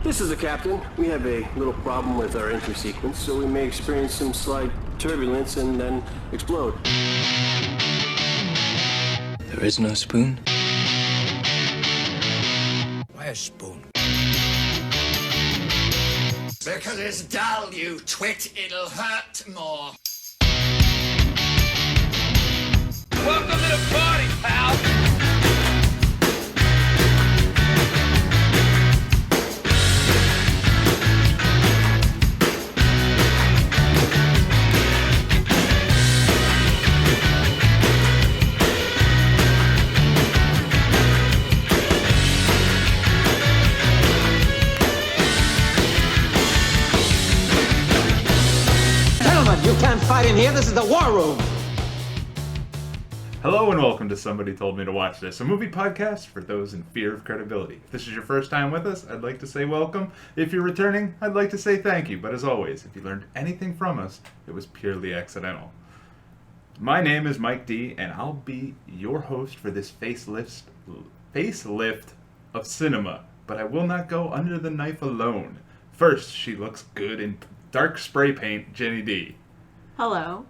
This is the captain. We have a little problem with our entry sequence, so we may experience some slight turbulence and then explode. There is no spoon? Why a spoon? Because it's dull, you twit. It'll hurt more. Welcome to the party, pal! You can't fight in here. This is the war room. Hello and welcome to Somebody Told Me to Watch This, a movie podcast for those in fear of credibility. If this is your first time with us, I'd like to say welcome. If you're returning, I'd like to say thank you. But as always, if you learned anything from us, it was purely accidental. My name is Mike D, and I'll be your host for this facelift of cinema. But I will not go under the knife alone. First, she looks good in dark spray paint, Jenny D. Hello.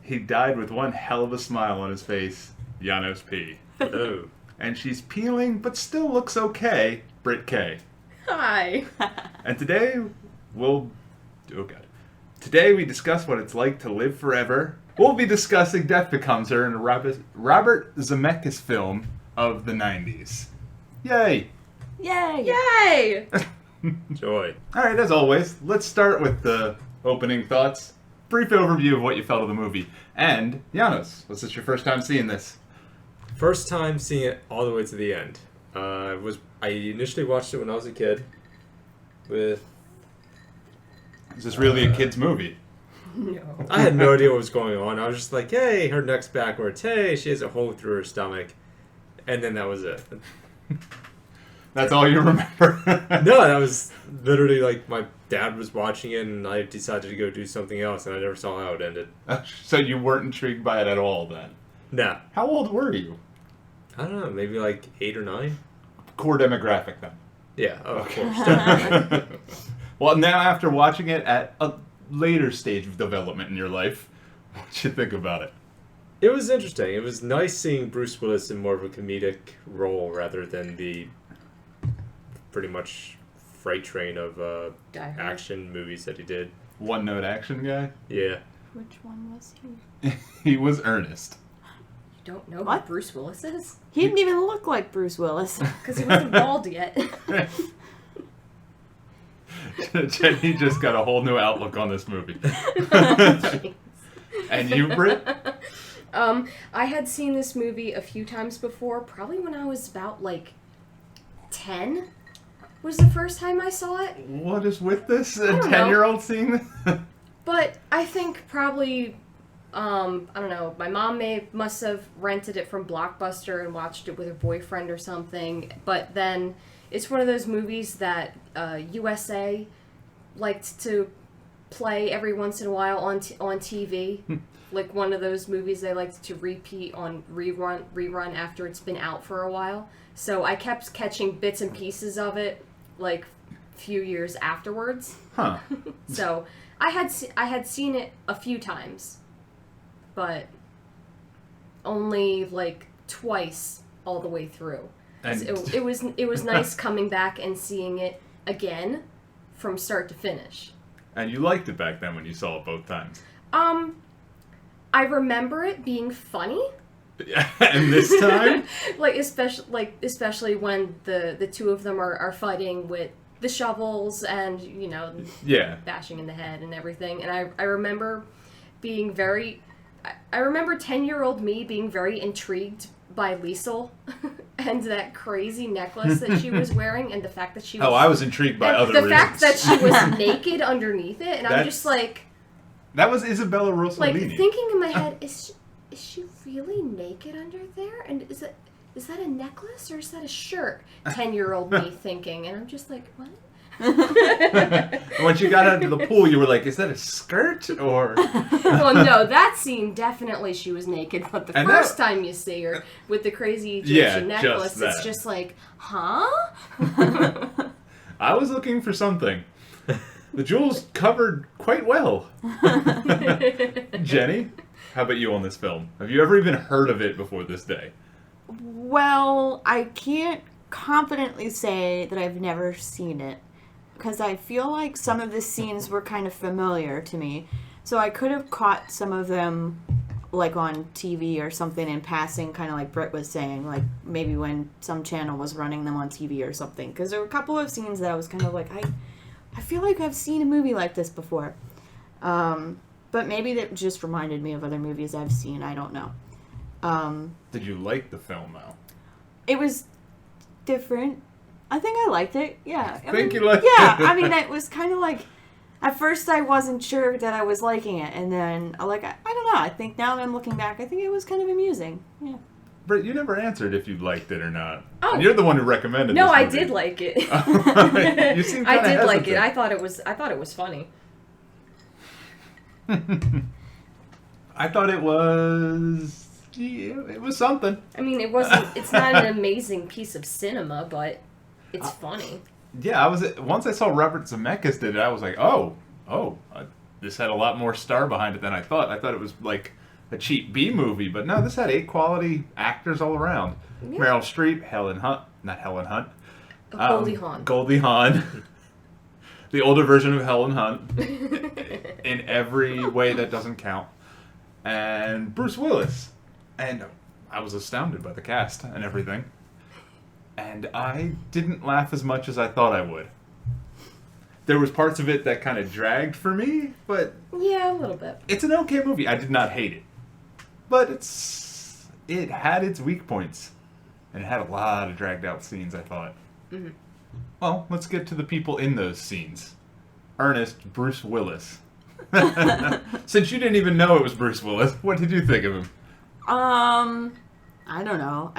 He died with one hell of a smile on his face, Janos P. Hello. And she's peeling, but still looks okay, Britt K. Hi. And today, Today we discuss what it's like to live forever. We'll be discussing Death Becomes Her in a Robert Zemeckis film of the 90s. Yay! Yay! Yay! Joy. Alright, as always, let's start with the opening thoughts. Brief overview of what you felt of the movie. And, Janos, was this your first time seeing this? First time seeing it all the way to the end. I initially watched it when I was a kid. Is this really a kid's movie? No. I had no idea what was going on. I was just like, hey, her neck's backwards. Hey, she has a hole through her stomach. And then that was it. That's all you remember? No, that was literally like my dad was watching it and I decided to go do something else and I never saw how it ended. So you weren't intrigued by it at all then? Nah. How old were you? I don't know, maybe like 8 or 9? Core demographic then. Yeah, of course. Well, now after watching it at a later stage of development in your life, what you think about it? It was interesting. It was nice seeing Bruce Willis in more of a comedic role rather than the pretty much freight train of action movies that he did. One-note action guy? Yeah. Which one was he? He was Ernest. You don't know What? who Bruce Willis is? He didn't even look like Bruce Willis. Because he wasn't bald yet. Jenny just got a whole new outlook on this movie. And you, Britt? I had seen this movie a few times before, probably when I was about, 10 was the first time I saw it. What is with this? A I don't 10-year-old seeing this? But I think probably, I don't know, my mom must have rented it from Blockbuster and watched it with her boyfriend or something. But then it's one of those movies that USA liked to play every once in a while on TV. Like one of those movies they liked to repeat on rerun after it's been out for a while. So I kept catching bits and pieces of it, a few years afterwards. Huh. So I had seen it a few times, but only twice all the way through. And It was nice coming back and seeing it again from start to finish. And you liked it back then when you saw it both times. I remember it being funny. And this time? especially when the two of them are fighting with the shovels and, Yeah. bashing in the head and everything. And I remember being I remember 10-year-old me being very intrigued by Liesel and that crazy necklace that she was wearing and the fact that she was... Oh, I was intrigued by other reasons. The fact that she was naked underneath it, and I'm just like... That was Isabella Rossellini. Thinking in my head, is she really naked under there? And is that a necklace or is that a shirt? 10-year-old me thinking, and I'm just like, what? When she got out of the pool, you were like, is that a skirt or... Well, no, that scene, definitely she was naked, but the first time you see her with the crazy Egyptian necklace, it's just like, huh? I was looking for something. The jewels covered quite well. Jenny, how about you on this film? Have you ever even heard of it before this day? Well, I can't confidently say that I've never seen it, because I feel like some of the scenes were kind of familiar to me. So I could have caught some of them like on TV or something in passing, kind of like Britt was saying, like maybe when some channel was running them on TV or something. Because there were a couple of scenes that I was kind of like, I feel like I've seen a movie like this before. But maybe that just reminded me of other movies I've seen. I don't know. Did you like the film, though? It was different. I think I liked it. Yeah. I think you liked yeah, it. I mean, it was kind of like, at first I wasn't sure that I was liking it. And then, I don't know. I think now that I'm looking back, I think it was kind of amusing. Yeah. Britt, you never answered if you liked it or not. Oh. And you're the one who recommended No, this I movie. did like it. You seem I kinda did like it. hesitant. I thought it was funny. I thought it was... Yeah, it was something. I mean, it's not an amazing piece of cinema, but it's funny. Yeah, once I saw Robert Zemeckis did it, I was like, this had a lot more star behind it than I thought. I thought it was like a cheap B movie, but no, this had 8 quality actors all around. Yeah. Meryl Streep, Goldie Hawn. Goldie Hawn. The older version of Helen Hunt. In every way that doesn't count. And Bruce Willis. And I was astounded by the cast and everything. And I didn't laugh as much as I thought I would. There was parts of it that kind of dragged for me, but... Yeah, a little bit. It's an okay movie. I did not hate it. But it had its weak points. And it had a lot of dragged out scenes, I thought. Mm-hmm. Well, let's get to the people in those scenes. Ernest, Bruce Willis. Since you didn't even know it was Bruce Willis, what did you think of him? I don't know.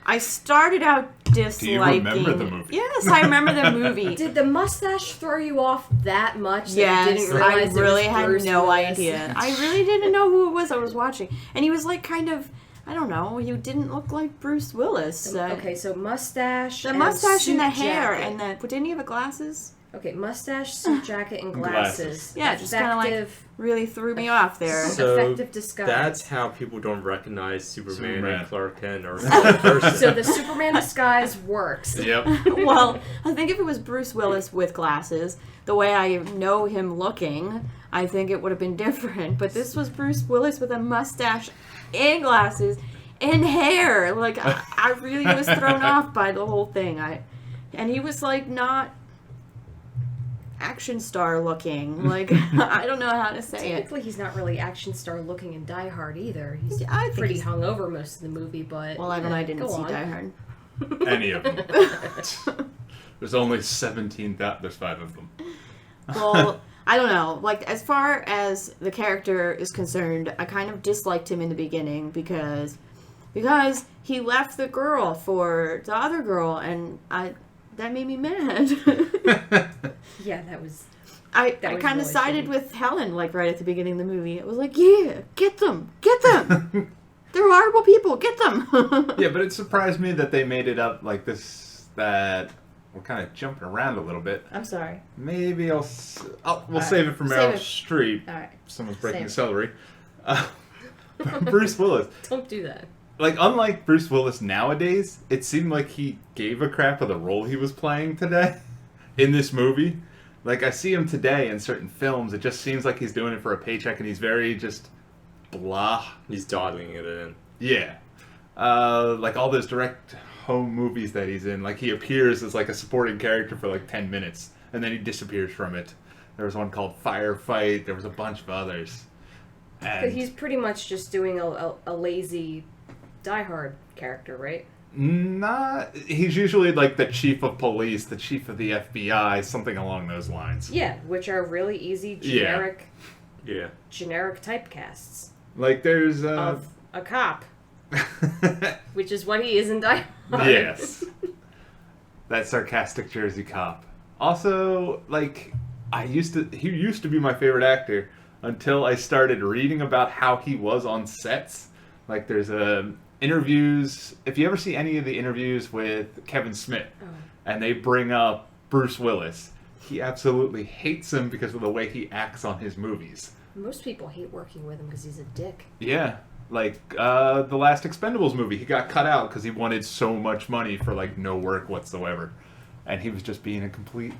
I started out disliking... Do you remember the movie? Yes, I remember the movie. Did the mustache throw you off that much that Yes, you didn't realize I really it was had Bruce no Willis? idea. I really didn't know who it was I was watching. And he was like kind of, I don't know, he didn't look like Bruce Willis. Okay, so mustache The and mustache suit and the hair jacket. and didn't he have glasses? Okay, mustache, suit jacket, and glasses. Yeah, just kind of like really threw me off there. So effective disguise. that's how people don't recognize Superman. And Clark Kent or So the Superman disguise works. Yep. Well, I think if it was Bruce Willis with glasses, the way I know him looking, I think it would have been different. But this was Bruce Willis with a mustache and glasses and hair. Like, I really was thrown off by the whole thing. And he was like not action star looking. Like, I don't know how to say it. Technically, he's not really action star looking in Die Hard either. He's I think pretty he's- hungover most of the movie, but... Well, I didn't go see on. Die Hard. Any of them. There's only 17,000. There's 5 of them. Well, I don't know. Like, as far as the character is concerned, I kind of disliked him in the beginning because he left the girl for the other girl, and that made me mad. Yeah, that was... I was kind really of sided shitty. with Helen, like, right at the beginning of the movie. It was like, yeah, get them! They're horrible people, get them! Yeah, but it surprised me that they made it up like this, that we're kind of jumping around a little bit. I'm sorry. Maybe we'll right. save it for Save Meryl it. Streep. All right. Someone's breaking Save it. celery. Bruce Willis. Don't do that. Like, unlike Bruce Willis nowadays, it seemed like he gave a crap of the role he was playing today in this movie. Like, I see him today in certain films, it just seems like he's doing it for a paycheck, and he's very just blah. He's dawdling it in. Yeah. Like all those direct home movies that he's in, like he appears as like a supporting character for like 10 minutes, and then he disappears from it. There was one called Firefight, there was a bunch of others. But he's pretty much just doing a lazy Die Hard character, right? He's usually like the chief of police, the chief of the FBI, something along those lines. Yeah, which are really easy, generic typecasts. Like there's of a cop, which is what he is in Die Hard. Yes. That sarcastic Jersey cop. Also, like, he used to be my favorite actor until I started reading about how he was on sets. Like, there's a interviews, if you ever see any of the interviews with Kevin Smith, and they bring up Bruce Willis, he absolutely hates him because of the way he acts on his movies. Most people hate working with him because he's a dick. Yeah. Like, the last Expendables movie, he got cut out because he wanted so much money for, like, no work whatsoever. And he was just being a complete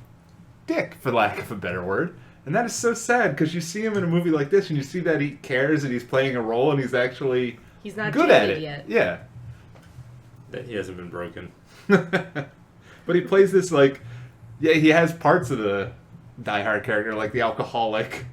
dick, for lack of a better word. And that is so sad, because you see him in a movie like this, and you see that he cares, and he's playing a role, and he's actually not good at it. yet. Yeah. That he hasn't been broken. But he plays this, like, yeah, he has parts of the Die Hard character, like the alcoholic.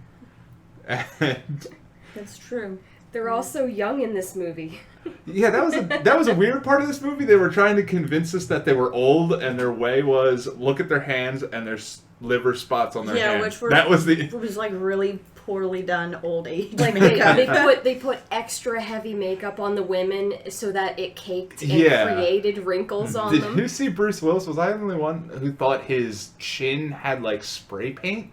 And That's true. They're all so young in this movie. yeah, that was a weird part of this movie. They were trying to convince us that they were old, and their way was look at their hands and their liver spots on their hands. Which were, that was like really poorly done old age. Like they put extra heavy makeup on the women so that it caked and created wrinkles on them. Did you see Bruce Willis? Was I the only one who thought his chin had like spray paint?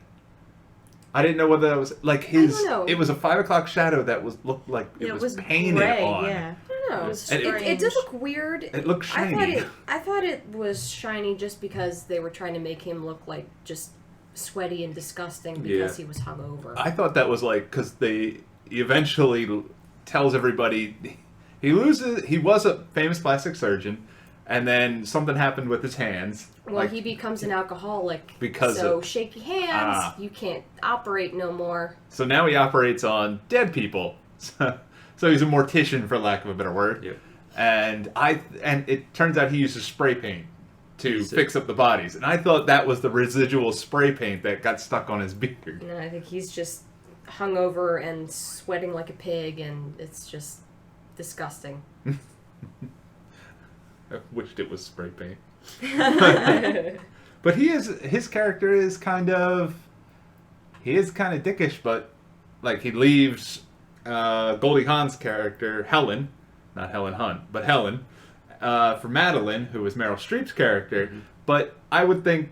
I didn't know whether that was like his. I don't know. It was a 5 o'clock shadow that looked like it was painted gray, on. Yeah. I don't know. And It did look weird. It looked shiny. I thought it was shiny just because they were trying to make him look like just sweaty and disgusting because he was hungover. I thought that was like because he eventually tells everybody he was a famous plastic surgeon, and then something happened with his hands. Well, he becomes an alcoholic because of shaky hands. You can't operate no more. So now he operates on dead people. So he's a mortician, for lack of a better word. Yep. And it turns out he uses spray paint to fix up the bodies. And I thought that was the residual spray paint that got stuck on his beard. No, I think he's just hungover and sweating like a pig, and it's just disgusting. I wished it was spray paint. But his character is kind of dickish, but like he leaves Goldie Hawn's character, Helen, not Helen Hunt, but Helen, for Madeline, who was Meryl Streep's character. Mm-hmm. But I would think,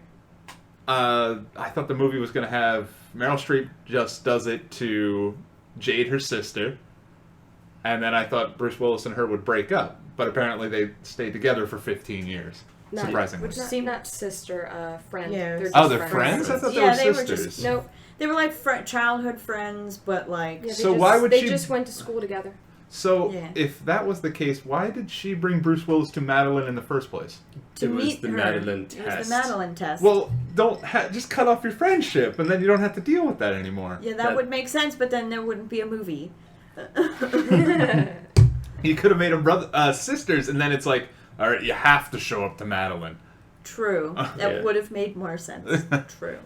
I thought the movie was going to have Meryl Streep just does it to Jade, her sister, and then I thought Bruce Willis and her would break up. But apparently they stayed together for 15 years. Surprisingly. Which seemed not sister, friend. Yeah. They're friends? I thought they were sisters. Nope. They were like childhood friends, but like... Yeah, so why would they just went to school together. So if that was the case, why did she bring Bruce Willis to Madeline in the first place? To meet the her. Madeline test. It was the Madeline test. Well, just cut off your friendship, and then you don't have to deal with that anymore. Yeah, that would make sense, but then there wouldn't be a movie. You could have made them sisters, and then it's like, all right, you have to show up to Madeline. True. That would have made more sense. True.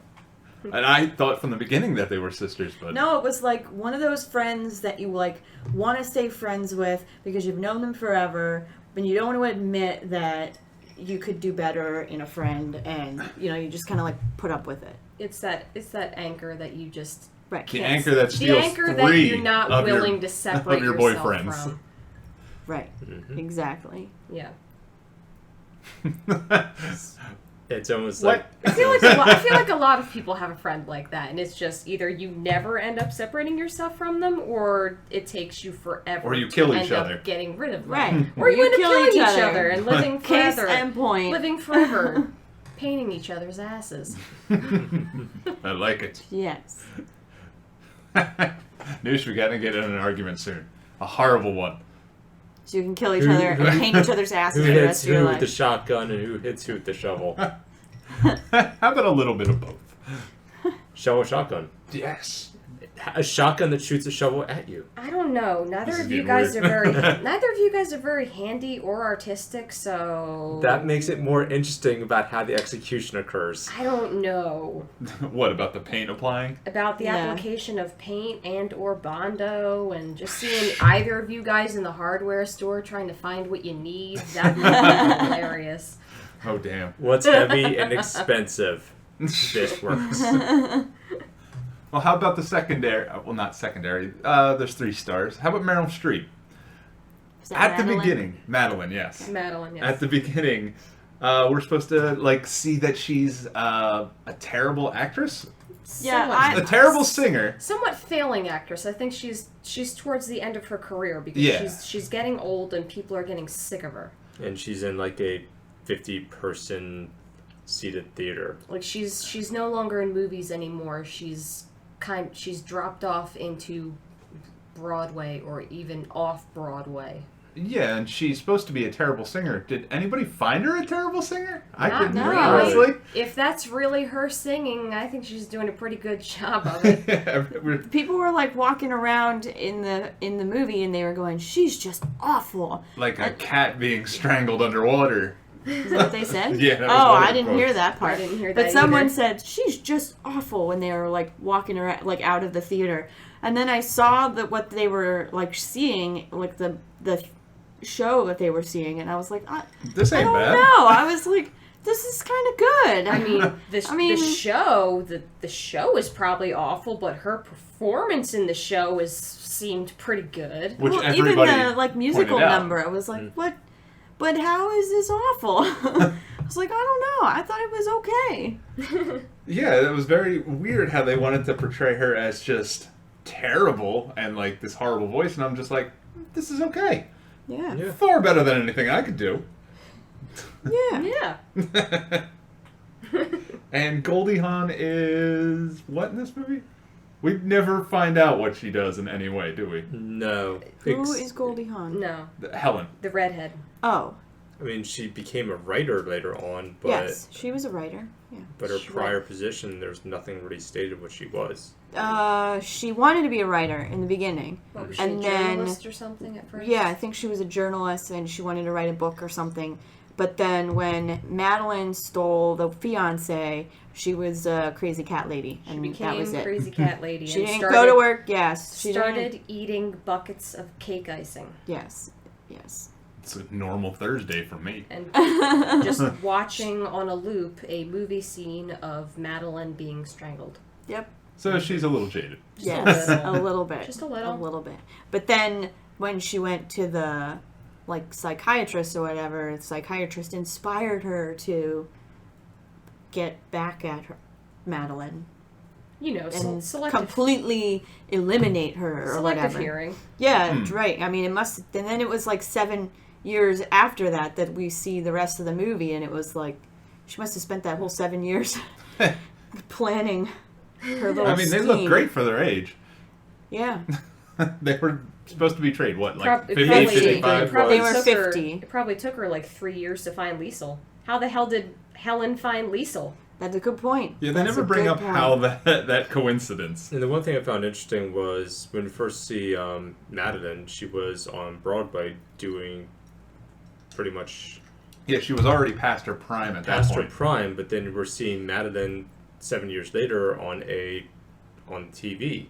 And I thought from the beginning that they were sisters, but... No, it was like one of those friends that you like want to stay friends with because you've known them forever, but you don't want to admit that you could do better in a friend, and you just kind of like put up with it. It's that anchor that you just The anchor that steals the anchor three that you're not willing to separate of your yourself boyfriends. from. Right. Mm-hmm. Exactly. Yeah. It's almost like I feel like a lot of people have a friend like that, and it's just either you never end up separating yourself from them, or it takes you forever. Or you kill each to end other. up getting rid of them. Right. Or you end up killing each other and living Case forever. and point. Living forever. Painting each other's asses. I like it. Yes. Noosh, we gotta get in an argument soon. A horrible one. So you can kill each other and paint each other's asses who for the hits rest of your who life. with the shotgun and who hits who with the shovel. How about a little bit of both? Shovel, shotgun. Yes. A shotgun that shoots a shovel at you. I don't know. Neither This of is you getting guys weird. neither of you guys are very handy or artistic, so That makes it more interesting about how the execution occurs. I don't know What about the paint applying? about the Yeah. application of paint and or Bondo, and just seeing either of you guys in the hardware store trying to find what you need. That would be hilarious. Oh, damn. What's heavy and expensive? This works. Well, how about the secondary? Well, not secondary. There's 3 stars. How about Meryl Streep? Is that At the Madeline? beginning. Madeline, yes. Madeline, yes. At the beginning, we're supposed to, see that she's a terrible actress. Yeah, a terrible singer. Somewhat failing actress. I think she's towards the end of her career because Yeah. she's getting old and people are getting sick of her. And she's in like a 50-person seated theater. Like she's no longer in movies anymore. She's dropped off into Broadway or even off Broadway. Yeah, and she's supposed to be a terrible singer. Did anybody find her a terrible singer? I Not couldn't really. honestly. If that's really her singing, I think she's doing a pretty good job of it. People were like walking around in the movie and they were going, "She's just awful." Like a cat being strangled underwater. Is that what they said? Yeah, that was Oh, one of I the didn't quotes. hear that part. I didn't hear But that someone either. said, "She's just awful," when they were like walking around, like out of the theater. And then I saw that what they were like seeing, like the show that they were seeing, and I was like, This I ain't don't bad. know. I was like, this is kind of good. I mean, the show is probably awful, but her performance in the show seemed pretty good. Which well, even everybody the like musical pointed out. number, I was like, what? But how is this awful? I was like, I don't know. I thought it was okay. Yeah, it was very weird how they wanted to portray her as just terrible and like this horrible voice, and I'm just like, this is okay. Yeah. Yeah. Far better than anything I could do. Yeah. Yeah. And Goldie Hawn is what in this movie? We never find out what she does in any way, do we? No. Who is Goldie Hawn? No, Helen. the redhead. Oh, I mean, she became a writer later on, but yes. She was a writer. Yeah. but her prior position, there's nothing really stated what she was. She wanted to be a writer in the beginning. What was she, And a then- journalist or something at first? Yeah, I think she was a journalist and she wanted to write a book or something. But then when Madeline stole the fiance, she was a crazy cat lady, and Became that was it. crazy cat lady. She and didn't started, go to work. Yes, she Started didn't. eating buckets of cake icing Yes. It's a normal Thursday for me. and just watching on a loop a movie scene of Madeline being strangled. Yep. So she's a little jaded. Yes, little. a little bit. Just a little. A little bit. But then when she went to the like psychiatrist or whatever, the psychiatrist inspired her to get back at her, Madeline, You know, and selective, completely eliminate her or selective whatever. hearing. Yeah, right. I mean, it must. And then it was like 7 years after that we see the rest of the movie, and it was like she must have spent that whole 7 years planning her little. I mean, they look scheme. great for their age. Yeah. They were supposed to be trade, what, like Prob- 50, it probably- 55? They were took 50. It probably took her like 3 years to find Liesel. How the hell did Helen find Liesel? That's a good point. Yeah, they That's never a bring good up point. how that coincidence. And the one thing I found interesting was when we first see Madeline, she was on Broadway doing pretty much Yeah, she was already past her prime at that past her point. prime, but then we're seeing Madeline 7 years later on TV.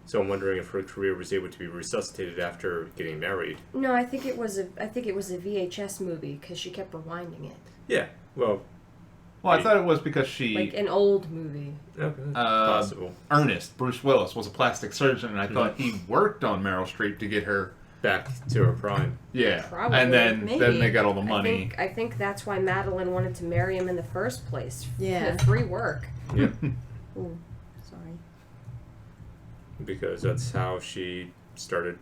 So I'm wondering if her career was able to be resuscitated after getting married. No, I think it was a VHS movie because she kept rewinding it, Yeah, well, Well, I thought it was because she... like an old movie. okay, possible. Ernest, Bruce Willis, was a plastic surgeon, and I thought he worked on Meryl Streep to get her... Back to her prime. Yeah, Probably, and then maybe. they got all the money. I think that's why Madeline wanted to marry him in the first place. Yeah. Free work. Yeah, Ooh, sorry. because that's how she started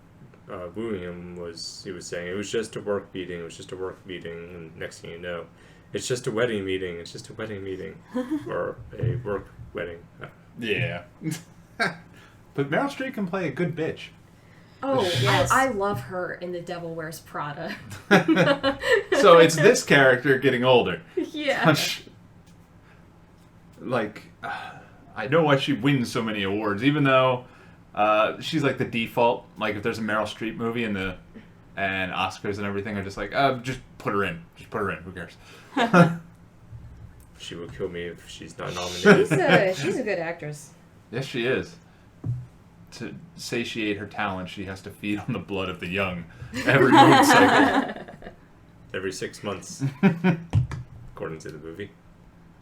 wooing him. He was saying it was just a work meeting. It was just a work meeting, and next thing you know, it's just a wedding meeting. It's just a wedding meeting, or a work wedding. Yeah. But Meryl Streep can play a good bitch. Oh, Yes. I love her in The Devil Wears Prada. So it's this character getting older. Yeah. Like, I know why she wins so many awards, even though she's like the default. Like, if there's a Meryl Streep movie and Oscars and everything are just like, just put her in. Just put her in. Who cares? She will kill me if she's not nominated. She's a good actress. Yes, she is. To satiate her talent, she has to feed on the blood of the young every moon cycle. Every 6 months, according to the movie.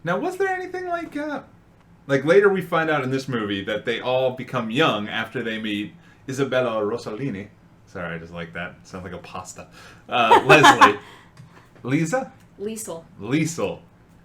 Now, was there anything like later we find out in this movie that they all become young after they meet Isabella Rossellini. Sorry, I just like that. Sounds like a pasta. Leslie. Liesel, Liesel.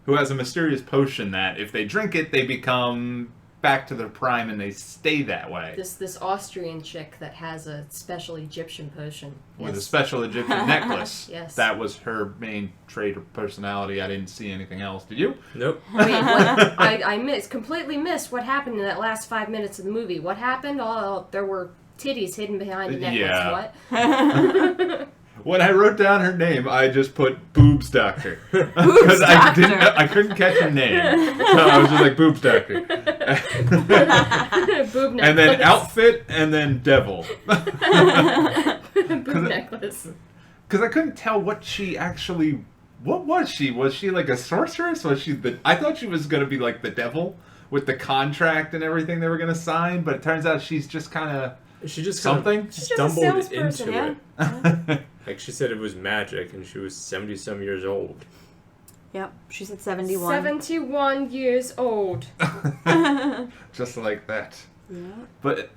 who has a mysterious potion that if they drink it, they become back to their prime and they stay that way. This Austrian chick that has a special Egyptian potion. With a Yes. special Egyptian necklace. Yes. That was her main trait or personality. I didn't see anything else. Did you? Nope. Wait, what? I completely missed what happened in that last 5 minutes of the movie. What happened? Oh, there were titties hidden behind the necklace. Yeah. What? When I wrote down her name, I just put Boobs Doctor. Because I couldn't catch her name. So I was just like, Boobs Doctor. Boob necklace. And then outfit, and then devil. Boob necklace. Because I couldn't tell what she actually... What was she? Was she like a sorceress? Was she the... I thought she was going to be like the devil with the contract and everything they were going to sign, but it turns out she's just kind of... She just something? kind of She's just a stumbled salesperson, into yeah. it. Like she said it was magic, and she was 70-some years old. Yep, she's at 71. 71 years old. Just like that. Yeah. But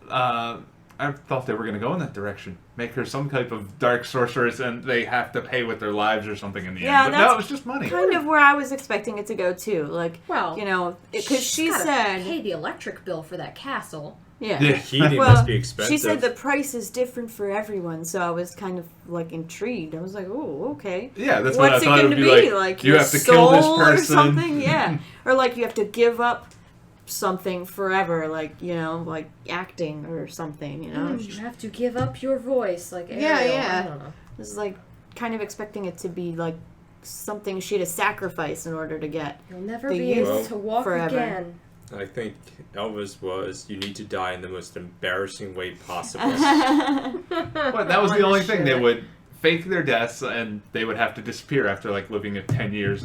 I thought they were going to go in that direction. Make her some type of dark sorceress, and they have to pay with their lives or something in the Yeah, end. But that's no, it was just money. Kind of where I was expecting it to go too. Like, Well, you know, because she She's gotta said, pay the electric bill for that castle. yeah. Yeah. Heating Well, must be expensive. she said the price is different for everyone, so I was kind of like intrigued. I was like, "Oh, okay." Yeah, that's what I What's thought it it going would to be be? like, Your you have to soul kill this or person. something? Yeah, or like you have to give up something forever, like, you know, like acting or something. You know? You have to give up your voice, like Ariel. Yeah. I don't know. This is like kind of expecting it to be like something she had to sacrifice in order to get. You'll never The be youth able to walk forever. again. I think Elvis was, you need to die in the most embarrassing way possible. But that was the only thing. They Shit. would fake their deaths, and they would have to disappear after like living at 10 years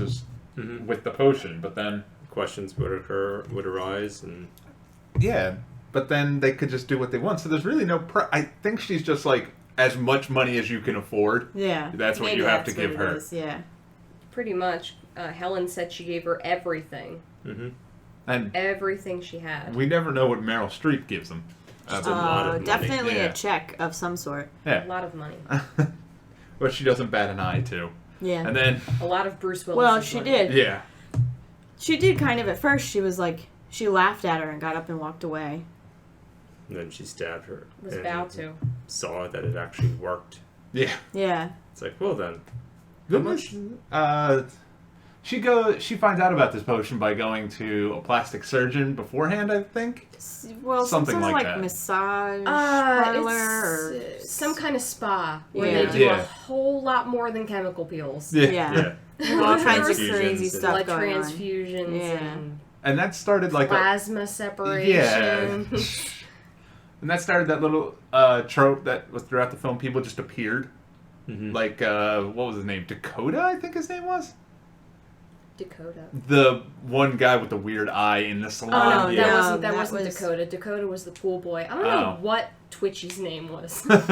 with the potion. But then, Questions would arise, and yeah, but then they could just do what they want. So there's really no... I think she's just like, as much money as you can afford. Yeah, That's what maybe you have to that's give what it her. is, yeah. Pretty much. Helen said she gave her everything. And Everything she had. we never know what Meryl Streep gives them. just a lot of money. Definitely Yeah. a check of some sort. A Yeah, lot of money. but she doesn't bat an eye to. Yeah. And then, A lot of Bruce Willis. Well, she did. yeah, She did kind of at first. She was like, she laughed at her and got up and walked away. And then she stabbed her. Was and about to. Saw that it actually worked. yeah. Yeah. It's like, well then, Goodness. She finds out about this potion by going to a plastic surgeon beforehand, I think. Well, Something some sort like of that. massage parlor It's or some kind of spa where Yeah. they do Yeah. a whole lot more than chemical peels. yeah. all kinds of Transfusions crazy and- stuff Blood going on. transfusions Yeah. and And that started like plasma separation. and that started that little trope that was throughout the film. People just appeared. Like, what was his name? Dakota, I think his name was? Dakota. The one guy with the weird eye in the Oh salon. no, Yeah. that that wasn't was- Dakota. Dakota was the pool boy. I don't know Oh. what Twitchy's name was. But-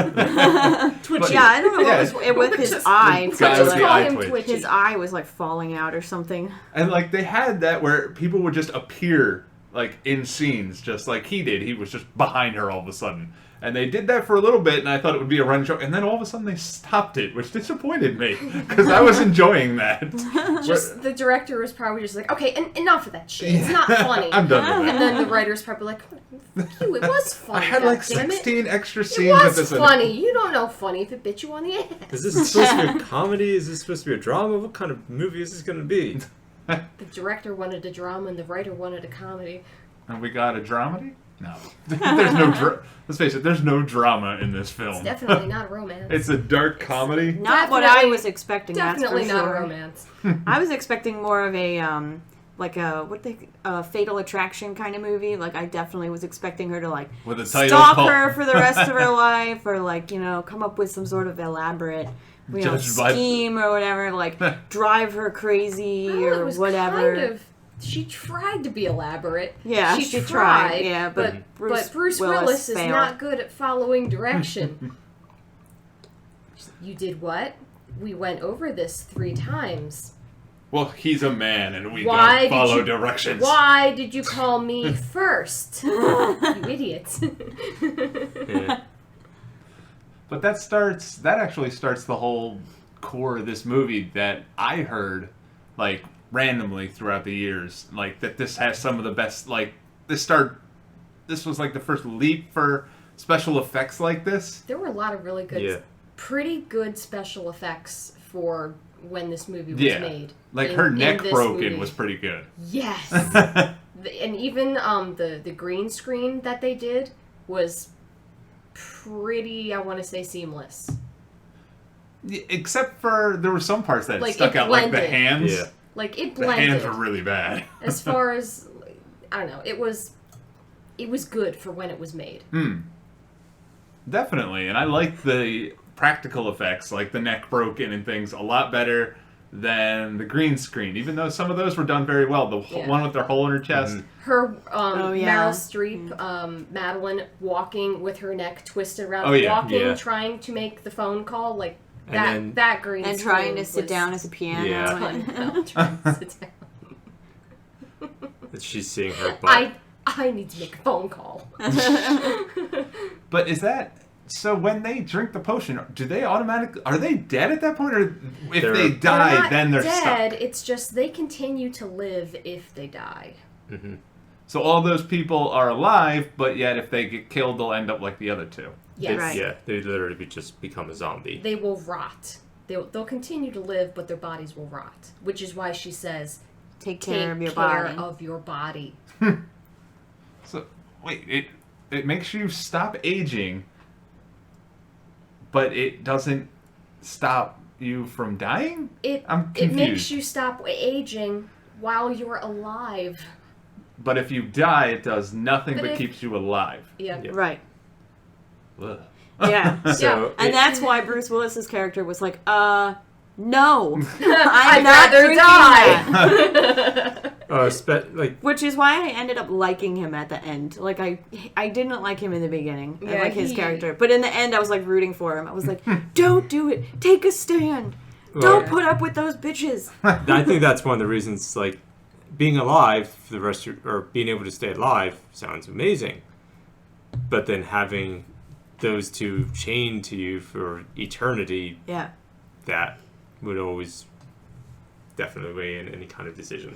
Yeah, I don't know what was with his Just- eye. The guy too, with like, the eye him twitch. Twitchy. his eye was like falling out or something. And like they had that where people would just appear like in scenes, just like he did. He was just behind her all of a sudden. And they did that for a little bit, and I thought it would be a running joke. And then all of a sudden they stopped it, which disappointed me because I was enjoying that. Just the director was probably just like, okay, enough of that shit. It's not funny. I'm done with And it. then the writer's probably like, fuck you, it was funny. I had like goddammit. 16 extra It scenes at was this. funny. You don't know funny if it bit you on the ass. is this supposed to be a comedy? Is this supposed to be a drama? What kind of movie is this going to be? The director wanted a drama and the writer wanted a comedy. And we got a dramedy? No. There's no let's face it, there's no drama in this film. It's definitely not a romance. It's a dark comedy. Not what I Definitely- was expecting. Definitely that's for not sure. a romance. I was expecting more of a like a Fatal Attraction kind of movie. Like I definitely was expecting her to like With a title stalk called- her for the rest of her life, or like, you know, come up with some sort of elaborate, you know, Judged by- scheme or whatever, like drive her crazy Well, it or was whatever. kind of. She tried to be elaborate. Yeah, she tried, yeah, but Bruce Bruce Willis Willis is failed. not good at following direction. You did what? We went over this 3 times. Well, he's a man and we Why don't follow did you, directions. Why did you call me first? You idiot. Yeah. But that actually starts the whole core of this movie that I heard, like, randomly throughout the years. Like, that this has some of the best, like, this was like the first leap for special effects like this. There were a lot of really good, Yeah. pretty good special effects for when this movie was Yeah. made. Like In- her in neck this broken movie. was pretty good. Yes. And even the green screen that they did was pretty, I want to say, seamless. Except for there were some parts that Like, stuck it out, like the blended. hands. Yeah. Like, it The blended. hands were really bad. As far as, I don't know, it was good for when it was made. Definitely, and I like the practical effects, like the neck broken and things, a lot better than the green screen. Even though some of those were done very well. The Yeah. one with their hole in her chest. Her, Oh, yeah. Meryl Streep, Madeline walking with her neck twisted around, Oh, yeah. walking, Yeah. trying to make the phone call, like And that. then- That green And screen trying to sit was down at the piano. Yeah. and- fun. Trying to sit down. That she's seeing her butt. I need to make a phone call. But is that... So when they drink the potion, do they automatically... Are they dead at that point? Or if They're- they They're die, not then they're dead. stuck? It's just they continue to live if they die. So all those people are alive, but yet if they get killed, they'll end up like the other two. Yes. Right. Yeah, they literally just become a zombie. They will rot. They'll continue to live, but their bodies will rot. Which is why she says, Take "Take care of your care body. of your body." So, wait, it makes you stop aging, but it doesn't stop you from dying? I'm It makes confused. you stop aging while you're alive. But if you die, it does nothing But but if- keeps you alive. Yeah. Right. Ugh. Yeah. So And it- that's why Bruce Willis's character was like, no. I'm I'd not rather drinking die. that. Which is why I ended up liking him at the end. Like, I didn't like him in the beginning. I Yeah, like his he- character. But in the end, I was, like, rooting for him. I was like, don't do it. Take a stand. Don't put up with those bitches. I think that's one of the reasons, like, being alive for the rest of, or being able to stay alive sounds amazing. But then having those two chained to you for eternity, Yeah. that would always definitely weigh in any kind of decision.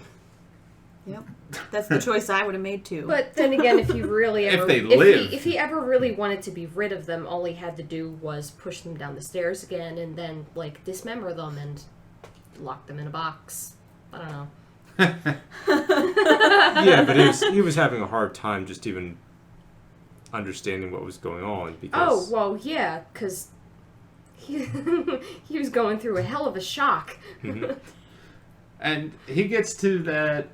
Yep. That's the choice I would have made, too. But then again, if he really ever, they live. if he ever really wanted to be rid of them, all he had to do was push them down the stairs again, and then like dismember them and lock them in a box. I don't know. Yeah, but he was having a hard time just even understanding what was going on because Oh well, yeah, because he he was going through a hell of a shock. And he gets to that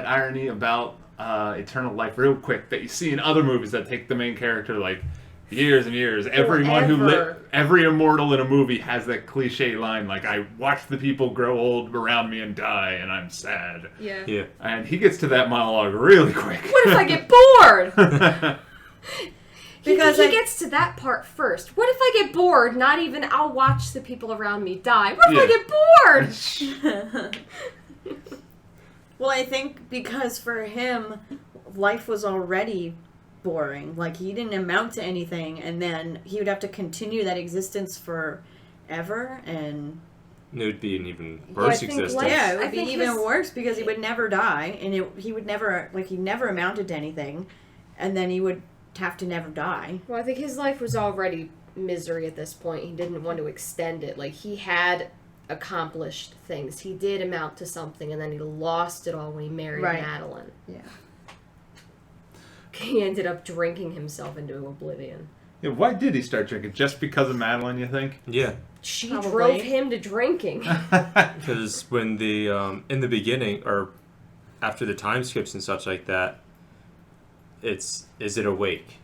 irony about eternal life real quick that you see in other movies that take the main character like years and years. Everyone who Forever. every immortal in a movie has that cliche line like, I watch the people grow old around me and die and I'm sad. Yeah. yeah. And he gets to that monologue really quick. What if I get bored? Because he I- gets to that part first. What if I get bored? Not even I'll watch the people around me die. What if I get bored? Well, I think because for him, life was already boring. Like, he didn't amount to anything, and then he would have to continue that existence forever, and... It would be an even I worse think existence. life- Yeah, it I would be think even his- worse because he would never die, and he would never, like, he never amounted to anything, and then he would have to never die. Well, I think his life was already misery at this point. He didn't want to extend it. Like, he had accomplished things. He did amount to something, and then he lost it all when he married Right. Madeline. Yeah. He ended up drinking himself into oblivion. Yeah, why did he start drinking? Just because of Madeline, you think? Yeah, She Probably. drove him to drinking. because when the in the beginning or after the time skips and such like that, is it awake?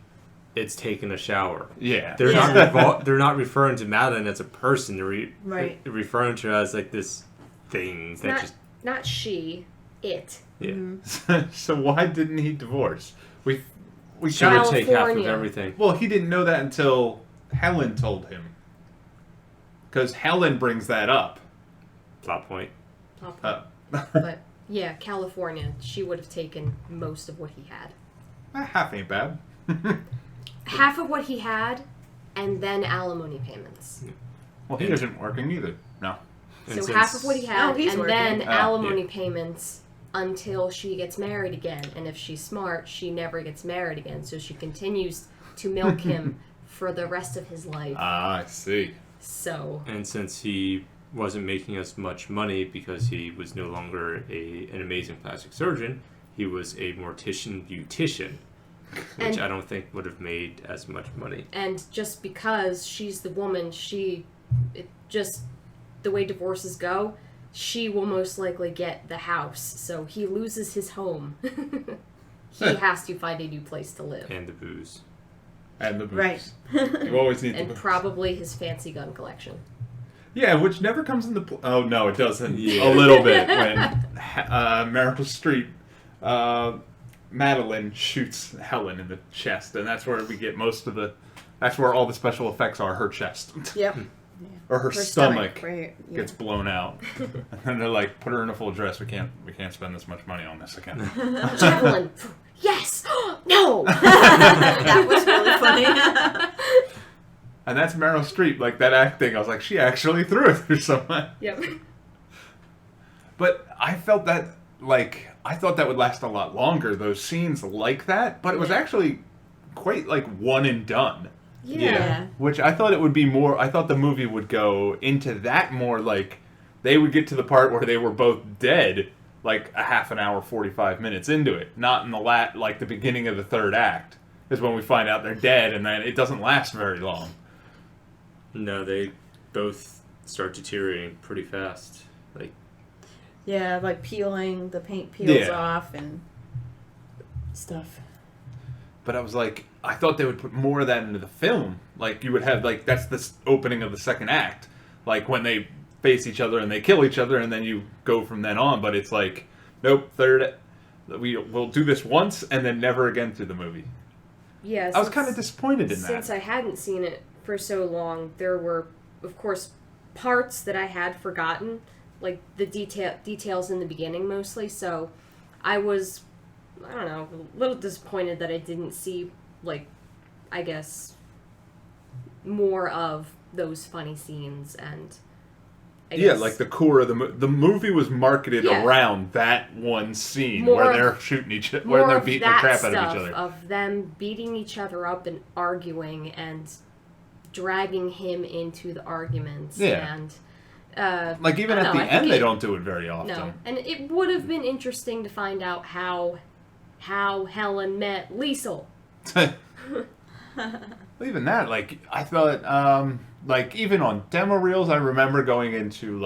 It's taking a shower. Yeah. They're Yeah. not they're not referring to Madeline as a person. They're Right. referring to her as like this thing that not, just not she, it. yeah. So why didn't he divorce? We She would got take half of California. everything. Well, he didn't know that until Helen told him. Because Helen brings that up. Plot point. But yeah, California. She would have taken most of what he had. Half ain't bad. Half of what he had, and then alimony payments. Well, he isn't working either. No. So And half since- of what he had, Oh, he's and working. then Oh, alimony yeah. payments until she gets married again. And if she's smart, she never gets married again. So she continues to milk him for the rest of his life. Ah, I see. So. And since he wasn't making as much money because he was no longer an amazing plastic surgeon, he was a mortician-beautician, which I don't think would have made as much money. And just because she's the woman, the way divorces go, she will most likely get the house. So he loses his home. He has to find a new place to live. And the booze. And the booze. Right. You always need the And booze. probably his fancy gun collection. Yeah, which never comes into oh, no, it doesn't. Yeah. A little bit when Meryl Streep, Madeline shoots Helen in the chest, and that's where we get that's where all the special effects are, her chest. Yep. Or her stomach right. Yeah. gets blown out. And then they're like, put her in a full dress, we can't spend this much money on this again. Javelin. Yes! No! That was really funny. And that's Meryl Streep, like that acting, I was like, she actually threw it through someone. Yep. But I felt that, I thought that would last a lot longer, those scenes like that, but it was actually quite, one and done. Yeah. Which I thought it would be more, I thought the movie would go into that more, they would get to the part where they were both dead, a half an hour, 45 minutes into it. Not in the beginning of the third act, is when we find out they're dead, and then it doesn't last very long. No, they both start deteriorating pretty fast. Yeah, peeling, the paint peels off and stuff. But I was I thought they would put more of that into the film. You would have, that's the opening of the second act. When they face each other and they kill each other, and then you go from then on. But it's nope, third, we'll do this once and then never again through the movie. Yeah, I was kind of disappointed in that. Since I hadn't seen it for so long, there were, of course, parts that I had forgotten, the details in the beginning mostly, so I was, I don't know, a little disappointed that I didn't see, I guess, more of those funny scenes, and I guess, the core of the movie was marketed around that one scene where they're shooting where they're beating the crap out of each other. Of them beating each other up and arguing and dragging him into the arguments. Yeah. And even at the end, they don't do it very often. No, and it would have been interesting to find out how Helen met Liesel. Even that, I thought, even on demo reels, I remember going into,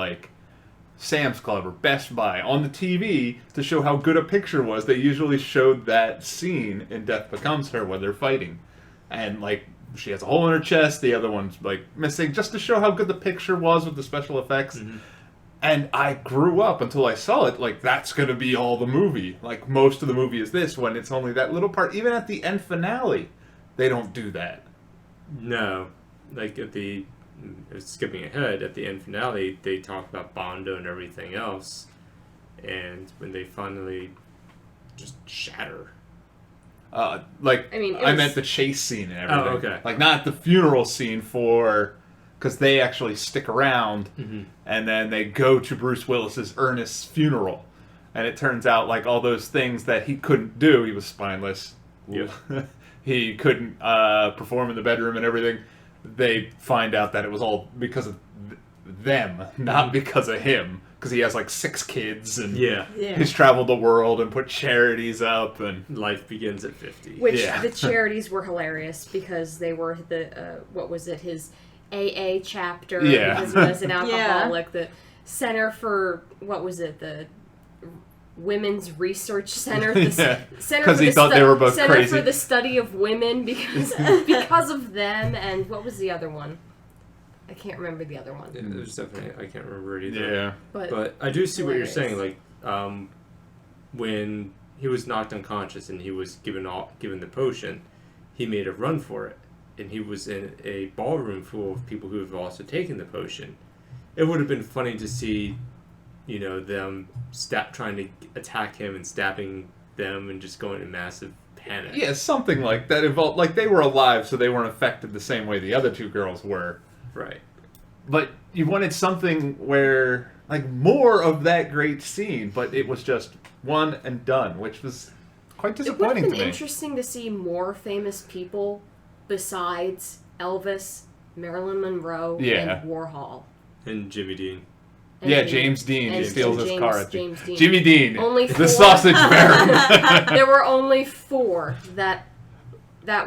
Sam's Club or Best Buy on the TV to show how good a picture was. They usually showed that scene in Death Becomes Her where they're fighting. And, she has a hole in her chest, the other one's, missing, just to show how good the picture was with the special effects. Mm-hmm. And I grew up until I saw it, that's going to be all the movie. Most of the movie is this, when it's only that little part. Even at the end finale, they don't do that. No. Skipping ahead, at the end finale, they talk about Bondo and everything else. And when they finally just shatter. I meant the chase scene and everything. Oh, okay. Not the funeral scene because they actually stick around, and then they go to Bruce Willis's Ernest's funeral, and it turns out all those things that he couldn't do, he was spineless. Yeah. He couldn't perform in the bedroom and everything. They find out that it was all because of them, not because of him. Because he has 6 kids, and he's traveled the world and put charities up, and life begins at 50. Which the charities were hilarious because they were his AA chapter because he was an alcoholic. The Center for the Women's Research Center. Because he thought they were both Center crazy. for the Study of Women because of them, and what was the other one? I can't remember the other one. Yeah, there's definitely, I can't remember it either. Yeah. But I do see what you're saying. When he was knocked unconscious and he was given the potion, he made a run for it. And he was in a ballroom full of people who have also taken the potion. It would have been funny to see, them trying to attack him and stabbing them and just going in massive panic. Yeah, something like that involved. They were alive, so they weren't affected the same way the other two girls were. Right. But you wanted something where, like, more of that great scene, but it was just one and done, which was quite It would disappointing have to been me. interesting to see more famous people besides Elvis, Marilyn Monroe, Yeah. and Warhol. And Jimmy Dean. And Yeah, Jimmy- James Dean and steals his James- car. At James Dean. Jimmy Dean, Only the 4. sausage baron. There were only 4 that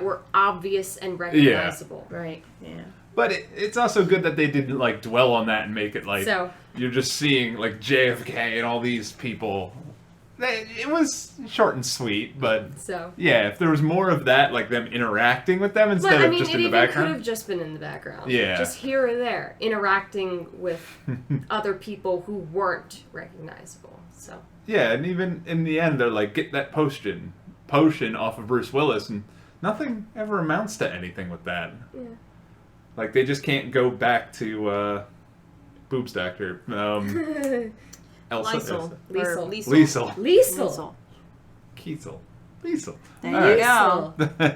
were obvious and recognizable. Right. Yeah. But it's also good that they didn't, like, dwell on that and make it like So- you're just seeing, like, JFK and all these people. It was short and sweet, but So. yeah, if there was more of that, like them interacting with them instead But I of mean, just it in the even could background. have just been in the background. Yeah. Just here or there, interacting with other people who weren't recognizable. So. Yeah, and even in the end, they're like, get that potion off of Bruce Willis, and nothing ever amounts to anything with that. Yeah. Like, they just can't go back to Boobs Doctor. Elsa. Liesel. Liesel. Or Liesel. Liesel. Liesel. Kiesel. Liesel. There All you right. go.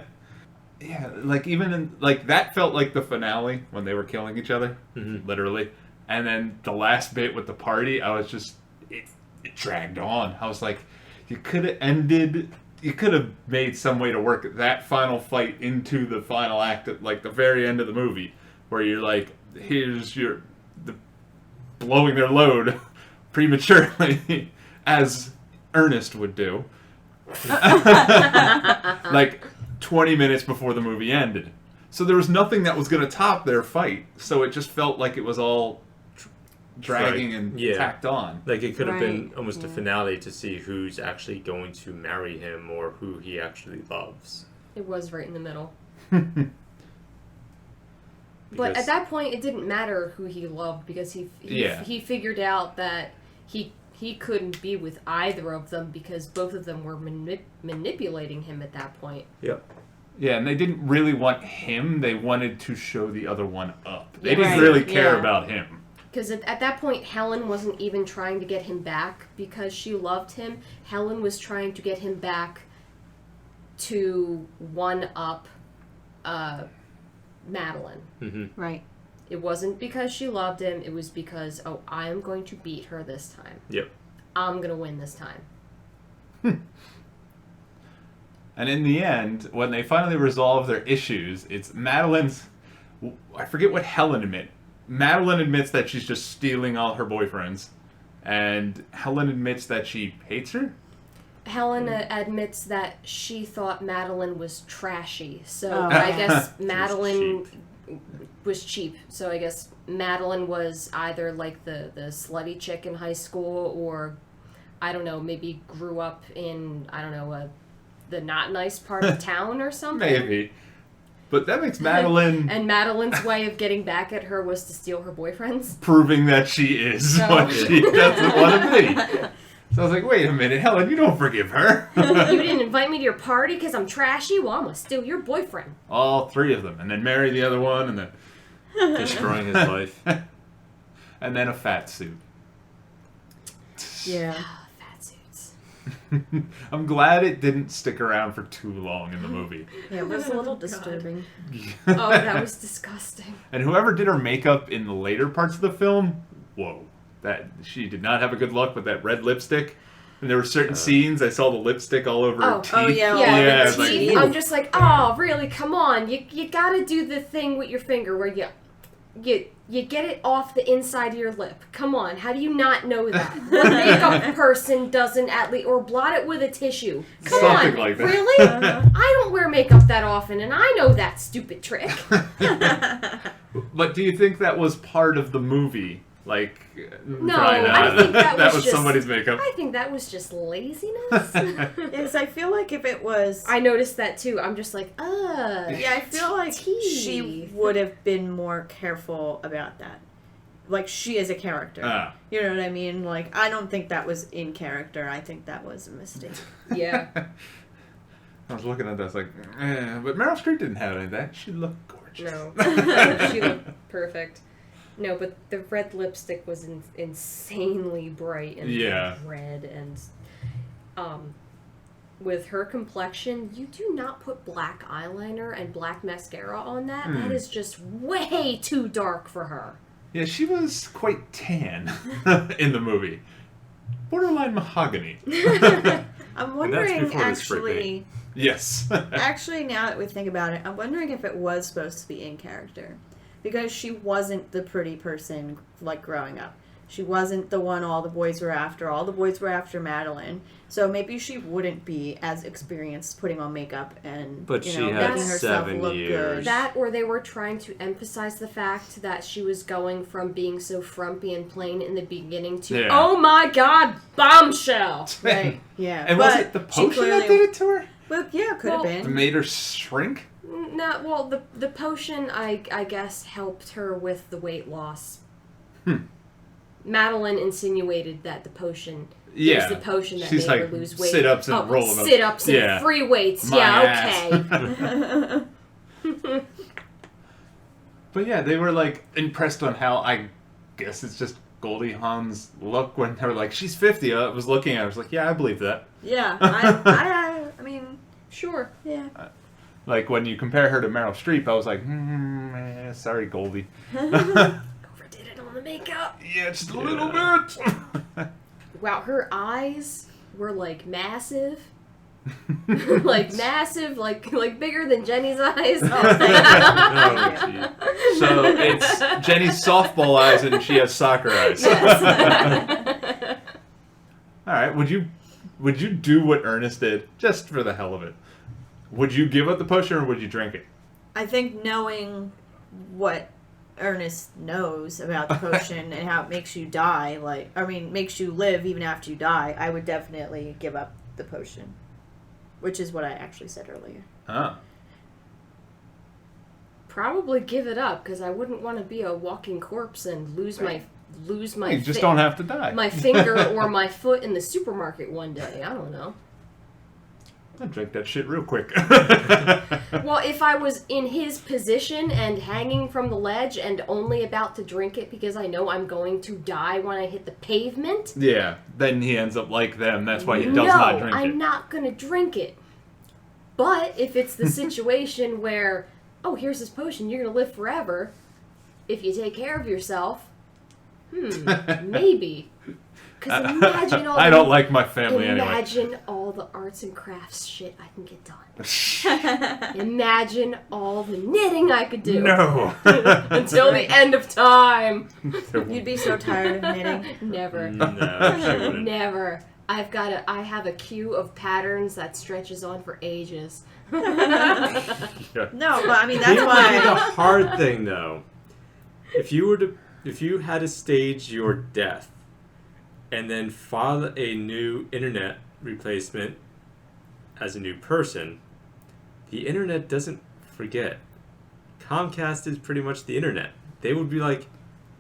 Yeah, like, even in, like, that felt like the finale when they were killing each other, literally. And then the last bit with the party, I was just, it dragged on. I was like, you could have made some way to work that final fight into the final act at, like, the very end of the movie, where you're like, here's the blowing their load prematurely, as Ernest would do. Like 20 minutes before the movie ended. So there was nothing that was going to top their fight. So it just felt like it was all dragging and tacked on. Like, it could have been Right, almost a finale to see who's actually going to marry him or who he actually loves. It was right in the middle. Because- But at that point, it didn't matter who he loved because he figured out that he couldn't be with either of them because both of them were manipulating him at that point. Yep. Yeah, and they didn't really want him. They wanted to show the other one up. They Yeah. didn't Right, really care yeah. about him. Because at that point, Helen wasn't even trying to get him back because she loved him. Helen was trying to get him back to one-up Madeline. Mm-hmm. Right. It wasn't because she loved him. It was because, I am going to beat her this time. Yep. I'm going to win this time. And in the end, when they finally resolve their issues, it's Madeline's... I forget what Helen admit. Madeline admits that she's just stealing all her boyfriends. And Helen admits that she hates her? Helen admits that she thought Madeline was trashy. So Oh. I guess Madeline was cheap. So I guess Madeline was either like the slutty chick in high school or, I don't know, maybe grew up in, the not nice part of town or something. Maybe. But that makes Madeline And Madeline's way of getting back at her was to steal her boyfriends. proving that she is So- what she doesn't want to be. So I was like, wait a minute, Helen, you don't forgive her. You didn't invite me to your party because I'm trashy? Well, I'm going to steal your boyfriend. All 3 of them. And then marry the other one, and then... Destroying his life. And then a fat suit. Yeah. Fat suits. I'm glad it didn't stick around for too long in the movie. Yeah, it was a little disturbing. Oh, that was disgusting. And whoever did her makeup in the later parts of the film, whoa. That she did not have a good luck with that red lipstick. And there were certain scenes, I saw the lipstick all over her teeth. Oh, yeah. Yeah, it's the like, teeth. ooh. I'm just like, oh, really? Come on, you gotta do the thing with your finger where you get it off the inside of your lip. Come on, how do you not know that? What makeup person doesn't at least, or blot it with a tissue? Come Something on, like that. really? I don't wear makeup that often, and I know that stupid trick. But do you think that was part of the movie? Like, No, trying to- I think that was just somebody's makeup. I think that was just laziness. Yes, I feel like if it was... I noticed that too. I'm just like, Yeah, I feel like she would have been more careful about that. Like, she is a character. Ah. You know what I mean? Like, I don't think that was in character. I think that was a mistake. Yeah. I was looking at that, I was like, but Meryl Streep didn't have any of that. She looked gorgeous. No. She looked perfect. No, but the red lipstick was insanely bright and red, and with her complexion, you do not put black eyeliner and black mascara on that. That is just way too dark for her. Yeah, she was quite tan in the movie. Borderline mahogany. I'm wondering, before the spray actually... paint. Yes. Actually, now that we think about it, I'm wondering if it was supposed to be in character. Because she wasn't the pretty person, like, growing up. She wasn't the one all the boys were after. All the boys were after Madeline. So maybe she wouldn't be as experienced putting on makeup and, But you she know, had making herself 7 look years. good. That, or they were trying to emphasize the fact that she was going from being so frumpy and plain in the beginning to, Yeah. oh my god, bombshell! Right, yeah. And but was it the she potion clearly, that did it to her? Well, yeah, could have Well, That been. made her shrink? No, well, the potion, I guess, helped her with the weight loss. Madeline insinuated that the potion Yeah. is the potion that She's made like, her lose weight. sit-ups and roll them. Sit-ups and Yeah. free weights. My Yeah, okay. But yeah, they were like impressed on how, I guess it's just Goldie Hawn's look when they were like, she's 50. I was looking at her, I was like, yeah, I believe that. Yeah, I mean, Sure. yeah. Like when you compare her to Meryl Streep, I was like, sorry, Goldie. Overdid it on the makeup. Yeah, just a little bit. Wow, her eyes were like massive. Like massive, like bigger than Jenny's eyes. Oh, gee. So it's Jenny's softball eyes and she has soccer eyes. All right, would you do what Ernest did just for the hell of it? Would you give up the potion or would you drink it? I think knowing what Ernest knows about the potion and how it makes you die, makes you live even after you die, I would definitely give up the potion. Which is what I actually said earlier. Oh. Probably give it up because I wouldn't want to be a walking corpse and lose my You just don't have to die. my finger or my foot in the supermarket one day. I don't know. I'd drink that shit real quick. Well, if I was in his position and hanging from the ledge and only about to drink it because I know I'm going to die when I hit the pavement. Yeah, then he ends up like them. That's why he does not drink it. I'm not going to drink it. But if it's the situation where, oh, here's this potion, you're going to live forever, if you take care of yourself, maybe. Because imagine all I don't like my family Imagine all the arts and crafts shit I can get done. Imagine all the knitting I could do. No. Until the end of time. You'd be so tired of knitting. Never. No, she wouldn't. Never. I have a queue of patterns that stretches on for ages. No, but I mean, that's Here's the why. hard thing, though. If you had to stage your death and then file a new internet replacement as a new person, the internet doesn't forget. Comcast is pretty much the internet. They would be like,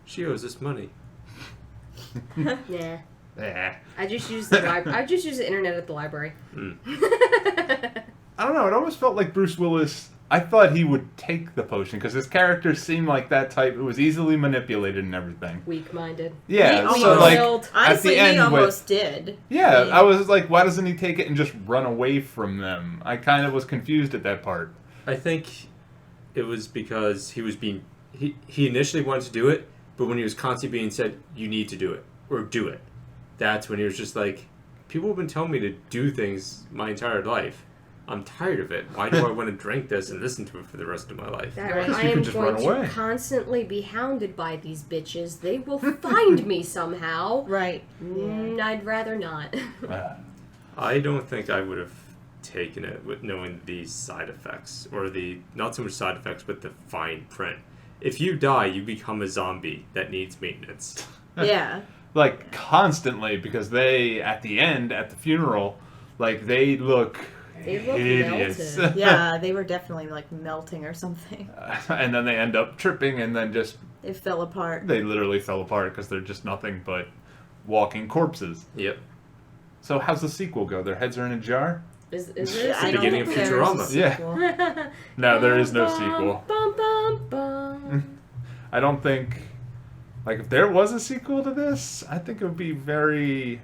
she owes us money. Nah. Yeah. I just use the I just use the internet at the library. I don't know. It almost felt like Bruce Willis. I thought he would take the potion because his character seemed like that type. It was easily manipulated and everything. Weak-minded. Yeah. He So like almost- Honestly, at the end he almost with, did. yeah, He- I was like, why doesn't he take it and just run away from them? I kind of was confused at that part. I think it was because he was being... He initially wanted to do it, but when he was constantly being said, you need to do it, or do it, that's when he was just like, people have been telling me to do things my entire life. I'm tired of it. Why do I want to drink this and listen to it for the rest of my life? That Right. I You am could just going run to away. constantly be hounded by these bitches. They will find me somehow. Right. I'd rather not. I don't think I would have taken it with knowing the side effects, or the, not so much side effects, but the fine print. If you die, you become a zombie that needs maintenance. Yeah. Like constantly, because they at the end at the funeral, like they look They look hideous. melted. Yeah, they were definitely like melting or something. And then they end up tripping, and then just They fell apart. they literally fell apart because they're just nothing but walking corpses. Yep. So how's the sequel go? Their heads are in a jar? Is the this? I don't beginning think of there's a Futurama. Yeah. sequel. No, there is no sequel. Bum, bum, bum. I don't think, like, if there was a sequel to this, I think it would be very,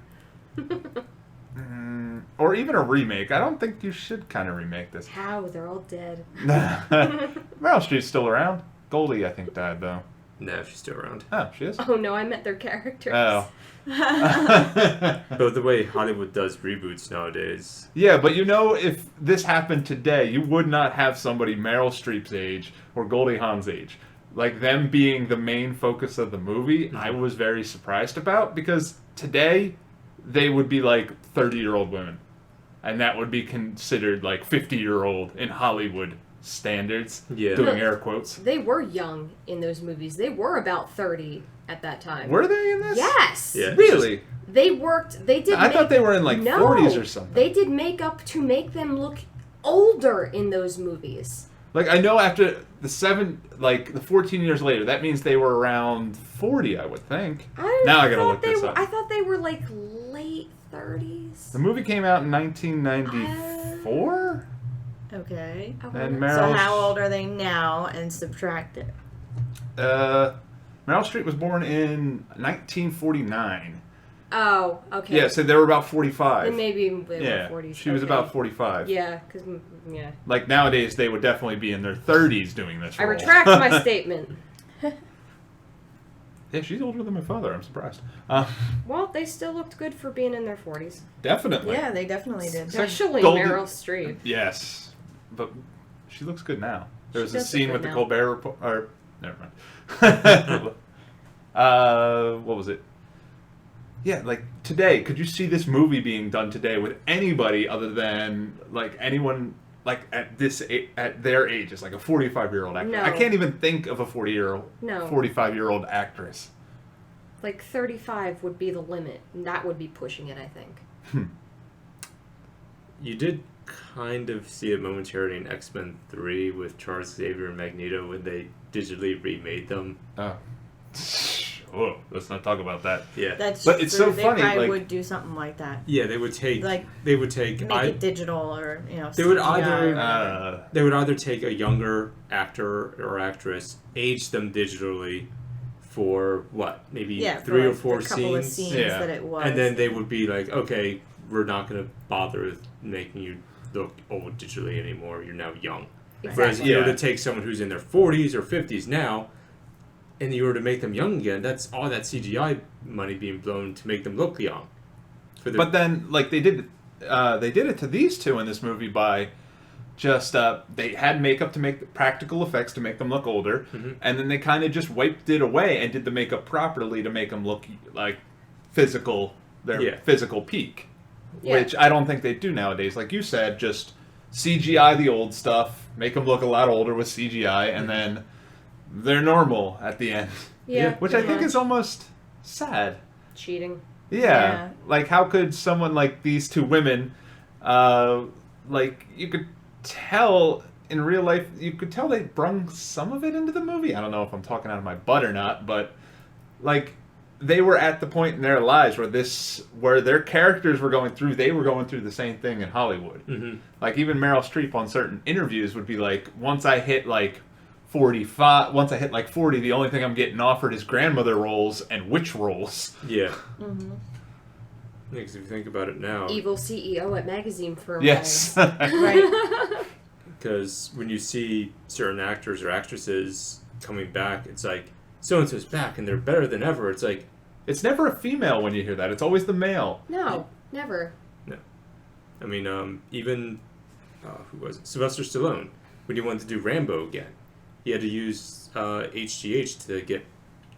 or even a remake. I don't think you should kind of remake this. How? They're all dead. Meryl Streep's still around. Goldie, I think, died, though. No, she's still around. Oh, she is? Oh no, I meant their characters. Oh. But the way Hollywood does reboots nowadays. Yeah, but if this happened today, you would not have somebody Meryl Streep's age or Goldie Hawn's age. Like, them being the main focus of the movie, I was very surprised about, because today, they would be like 30-year-old women. And that would be considered like 50-year-old in Hollywood standards. Yeah. Doing air quotes. They were young in those movies. They were about 30 at that time. Were they in this? Yes. Yeah. Really? They worked. They did. I thought they were in like no, 40s or something. They did makeup to make them look older in those movies. Like, I know after the 14 years later, that means they were around 40, I would think. Now I gotta look this up. I thought they were like late 30s. The movie came out in 1994? Okay. And So Meryl... how old are they now and subtract it? Meryl Streep was born in 1949. Oh, okay. Yeah, so they were about 45. Then maybe they Yeah, were 40s. she was about 45. Yeah, because, yeah. Like, nowadays, they would definitely be in their 30s doing this I role. retract my statement. Yeah, she's older than my father. I'm surprised. Well, they still looked good for being in their 40s. Definitely. Yeah, they definitely did. Especially Golden- Meryl Streep. Yes. But she looks good now. There was She a does scene look with good the now. Colbert Report. Or, never mind. What was it? Yeah, like, today, could you see this movie being done today with anybody other than, like, anyone, like, at their age? It's like a 45-year-old actor. No. I can't even think of a 45-year-old actress. Like 35 would be the limit, and that would be pushing it, I think. You did kind of see it momentarily in X-Men 3 with Charles Xavier and Magneto when they digitally remade them. Oh. Oh, let's not talk about that. Yeah. That's But it's true. so They funny, probably like- would do something like that. Yeah, they would take Like, make Make it digital or, They would CGI. they would either take a younger actor or actress, age them digitally for maybe yeah, 3 for or 4 the couple of scenes. scenes Yeah. that it was. And then they would be like, okay, we're not going to bother with making you look old digitally anymore. You're now young. Whereas if you were Yeah. to take someone who's in their 40s or 50s now, and you were to make them young again, that's all that CGI money being blown to make them look young. But then, like, they did it to these two in this movie by just, they had makeup to make practical effects to make them look older, and then they kind of just wiped it away and did the makeup properly to make them look like physical peak, Yeah. which I don't think they do nowadays. Like you said, just CGI the old stuff, make them look a lot older with CGI, and then they're normal at the end. Yeah, Which I pretty think much. is almost sad. cheating. Yeah. Like, how could someone like these two women, like, you could tell in real life, you could tell they brung some of it into the movie. I don't know if I'm talking out of my butt or not, but, like, they were at the point in their lives where their characters were going through, they were going through the same thing in Hollywood. Mm-hmm. Like, even Meryl Streep on certain interviews would be like, once I hit, like, 45, once I hit, like, 40, the only thing I'm getting offered is grandmother roles and witch roles. Yeah. Because if you think about it now, Evil CEO at magazine firm. Yes. Right. because when you see certain actors or actresses coming back, it's like, so-and-so's back and they're better than ever. It's like... It's never a female when you hear that. It's always the male. No, never. No. I mean, even... who was it? Sylvester Stallone. When he wanted to do Rambo again, he had to use HGH to get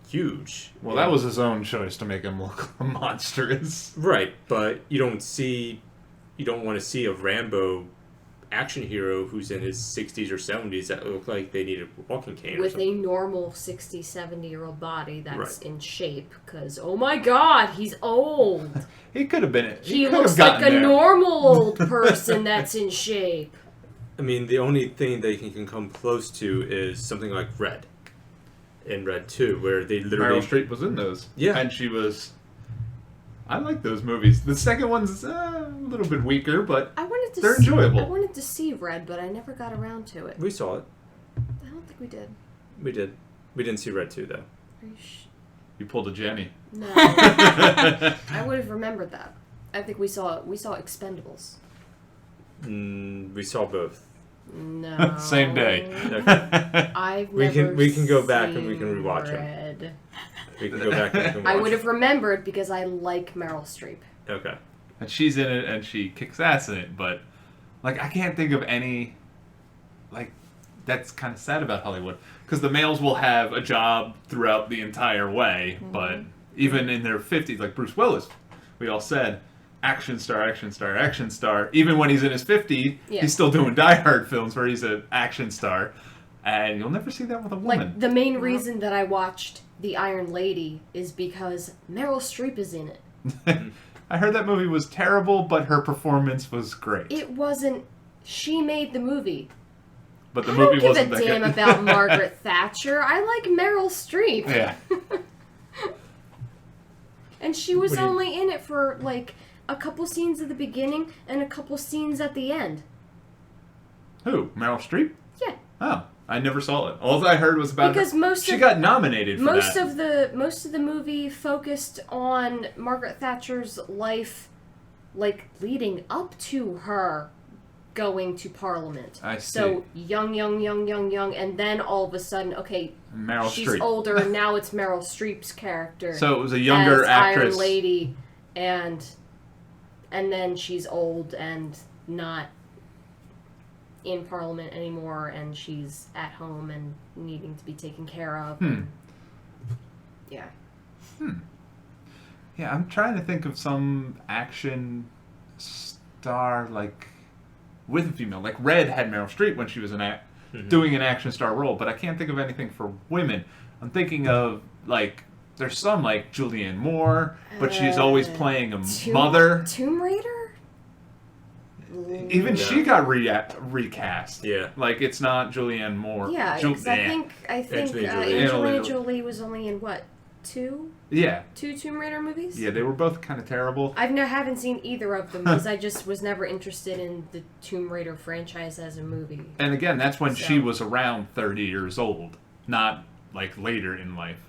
huge. Well, that was his own choice to make him look monstrous. Right, but you don't want to see a Rambo action hero who's in his 60s or 70s that look like they need a walking cane or With something. a normal 60, 70-year-old body that's Right. in shape. Because, oh my god, he's old. He could have been. He could have looks like gotten a there. normal old person that's in shape. I mean, the only thing they can come close to is something like Red. In Red 2, where they literally... Meryl Streep was in those. Yeah. And she was... I like those movies. The second one's a little bit weaker, but they're enjoyable. I wanted to see Red, but I never got around to it. We saw it. I don't think we did. We did. We didn't see Red 2, though. Are you You pulled a Jenny. No. I would have remembered that. I think we saw Expendables. We saw both. No. Same day. I've We never can go back and we seen can rewatch them. Red. We can go back and we can watch. I would have remembered because I like Meryl Streep. Okay. And she's in it and she kicks ass in it, but like I can't think of any like that's kind of sad about Hollywood because the males will have a job throughout the entire way, but even in their 50s, like Bruce Willis, we all said action star, action star, action star. Even when he's in his 50s, he's still doing Die Hard films where he's an action star, and you'll never see that with a woman. Like the main reason that I watched The Iron Lady is because Meryl Streep is in it. I heard that movie was terrible, but her performance was great. It wasn't. She made the movie. But the I movie don't wasn't give a that damn good. about Margaret Thatcher. I like Meryl Streep. Yeah. And she was What do you- only in it for like a couple scenes at the beginning and a couple scenes at the end. Who? Meryl Streep? Yeah. Oh, I never saw it. All I heard was about Because her. She got nominated for most that. most of the movie focused on Margaret Thatcher's life, like leading up to her going to Parliament. I see. So young, and then all of a sudden, okay, Meryl she's Streep. older, and now it's Meryl Streep's character. So it was a younger as actress. Iron Lady, and then she's old and not in Parliament anymore, and she's at home and needing to be taken care of. Yeah. Yeah, I'm trying to think of some action star like with a female. Like Red had Meryl Streep when she was doing an action star role, but I can't think of anything for women. I'm thinking of like there's some like Julianne Moore, but she's always playing a mother. Tomb Raider? Even she got recast. Yeah. Like it's not Julianne Moore. Yeah, because I think Angelina Jolie. Angelina Jolie was only in what, two Tomb Raider movies? Yeah, they were both kind of terrible. haven't seen either of them because I just was never interested in the Tomb Raider franchise as a movie. And again, that's when she was around 30 years old, not like later in life.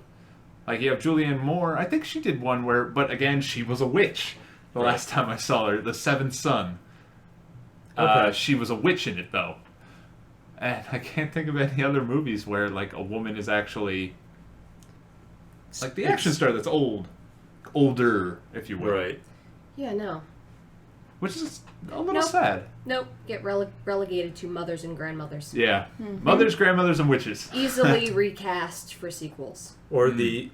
Like you have Julianne Moore. I think she did one where, but again, she was a witch. The last time I saw her, The Seventh Son. Okay. She was a witch in it though, and I can't think of any other movies where like a woman is actually like the action star that's older, if you will. Right. Yeah, no. Which is a little sad. Nope. Get relegated to mothers and grandmothers. Yeah, mothers, grandmothers, and witches. Easily recast for sequels. Or the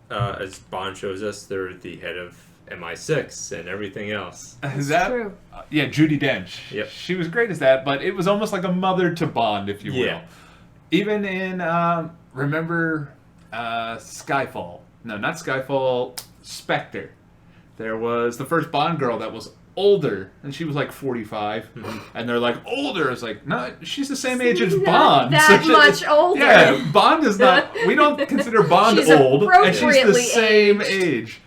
as Bond shows us, they're the head of MI6 and everything else. Is that true. Yeah, Judi Dench. Yep. She was great as that, but it was almost like a mother to Bond, if you will. Yeah. Even in remember Skyfall? No, not Skyfall. Spectre. There was the first Bond girl that was older, and she was like 45, and they're like older. It's like no, she's the same age as Bond. That So much older. Yeah, Bond is not. We don't consider Bond She's old, and she's the appropriately same aged. age.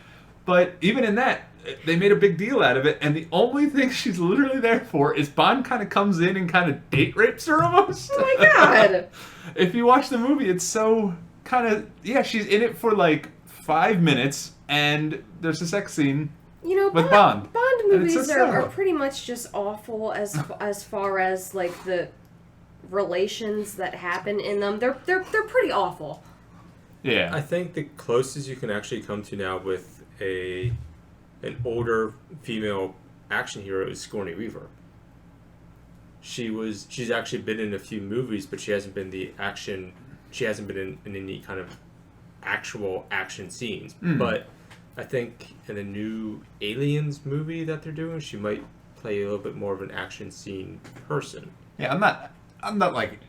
But even in that, they made a big deal out of it, and the only thing she's literally there for is Bond kind of comes in and kind of date rapes her almost. Oh my god. If you watch the movie, it's so kind of she's in it for like 5 minutes, and there's a sex scene. You know, with Bond. Bond And it's movies so are sad. pretty much just awful as far as like the relations that happen in them. They're pretty awful. Yeah. I think the closest you can actually come to now with an older female action hero is Sigourney Weaver. She's actually been in a few movies, but she hasn't been in any kind of actual action scenes. But I think in the new Aliens movie that they're doing, she might play a little bit more of an action scene person. Yeah, I'm not like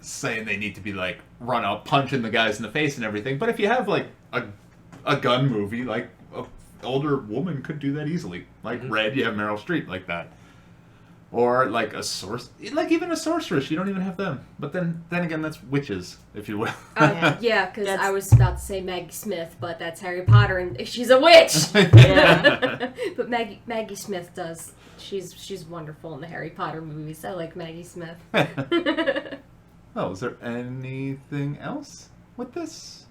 saying they need to be like run out punching the guys in the face and everything, but if you have like a gun movie, like a older woman could do that easily. Like Red, you have Meryl Streep like that. Or like even a sorceress, you don't even have them. But then again, that's witches, if you will. Yeah, because I was about to say Maggie Smith, but that's Harry Potter, and she's a witch. But Maggie Smith does. She's wonderful in the Harry Potter movies. I like Maggie Smith. Oh, is there anything else with this?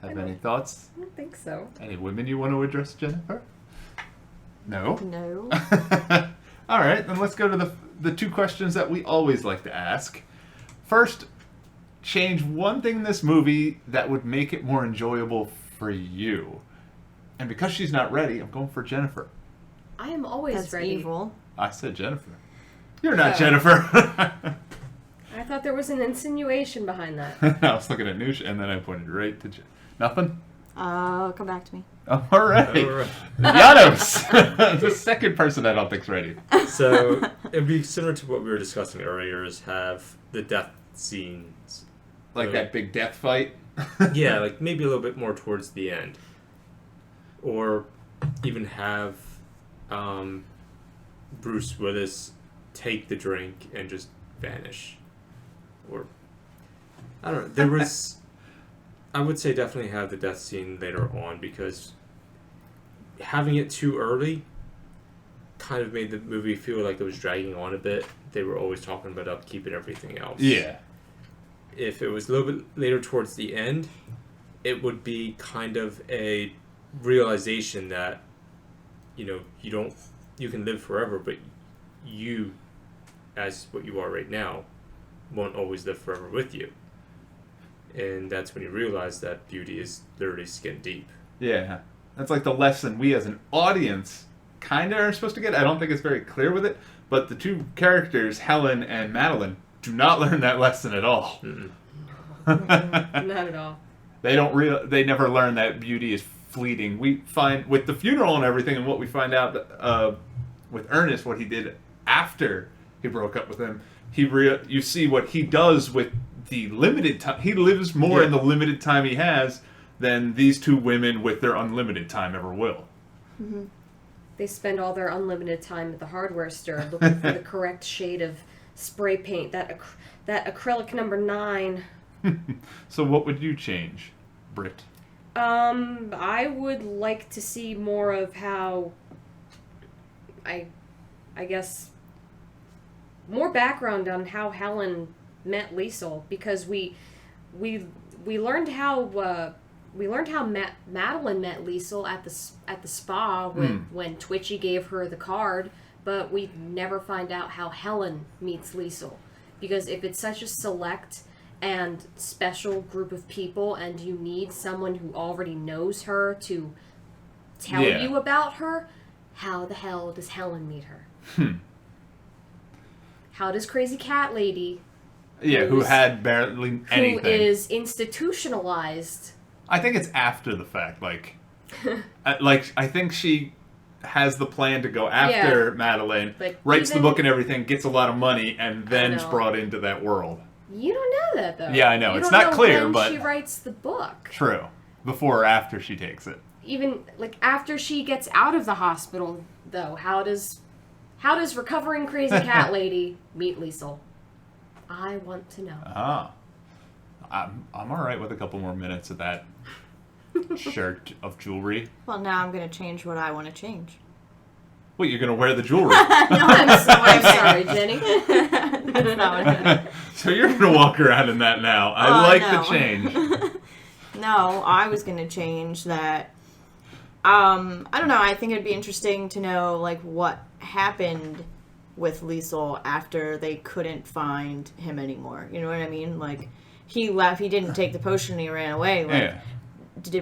Have any thoughts? I don't think so. Any women you want to address, Jennifer? No? No. All right, then let's go to the two questions that we always like to ask. First, change one thing in this movie that would make it more enjoyable for you. And because she's not ready, I'm going for Jennifer. I am always That's ready. evil. I said Jennifer. You're not Jennifer. I thought there was an insinuation behind that. I was looking at Noosh, and then I pointed right to Nothing? Come back to me. All right. Janos! The second person I don't think's ready. So, it'd be similar to what we were discussing earlier, is have the death scenes. Like that big death fight? Yeah, like maybe a little bit more towards the end. Or even have Bruce Willis take the drink and just vanish. Or, I don't know, there was... I would say definitely have the death scene later on, because having it too early kind of made the movie feel like it was dragging on a bit. They were always talking about upkeep and everything else. Yeah. If it was a little bit later towards the end, it would be kind of a realization that, you can live forever, but you, as what you are right now, won't always live forever with you. And that's when you realize that beauty is literally skin deep. Yeah. That's like the lesson we as an audience kind of are supposed to get. I don't think it's very clear with it, but the two characters, Helen and Madeline, do not learn that lesson at all. Not at all. They never learn that beauty is fleeting. We find with the funeral and everything, and what we find out with Ernest, what he did after he broke up with him, you see what he does with the limited time. He lives more in the limited time he has than these two women with their unlimited time ever will. Mm-hmm. They spend all their unlimited time at the hardware store looking for the correct shade of spray paint, that acrylic number 9. So what would you change, Britt? I would like to see more of how, I guess, more background on how Helen met Liesel, because we learned how Madeline met Liesel at the spa when Twitchy gave her the card, but we never find out how Helen meets Liesel, because if it's such a select and special group of people and you need someone who already knows her to tell you about her, how the hell does Helen meet her? How does Crazy Cat Lady, who had barely anything, who is institutionalized? I think it's after the fact. Like I think she has the plan to go after Madeline, writes the book and everything, gets a lot of money, and then's brought into that world. You don't know that, though. Yeah, I know. You It's don't not know clear, when but she writes the book. True. Before or after she takes it. Even after she gets out of the hospital, though, how does recovering Crazy Cat Lady meet Liesel? I want to know. I'm all right with a couple more minutes of that shirt of jewelry. Well, now I'm going to change what I want to change. What, you're going to wear the jewelry? No, I'm sorry, Jenny. That's not what I meant. So you're going to walk around in that now. I like the change. No, I was going to change that. I don't know. I think it'd be interesting to know, like, what happened with Liesel after they couldn't find him anymore. You know what I mean? Like, he left. He didn't take the potion and he ran away. Like,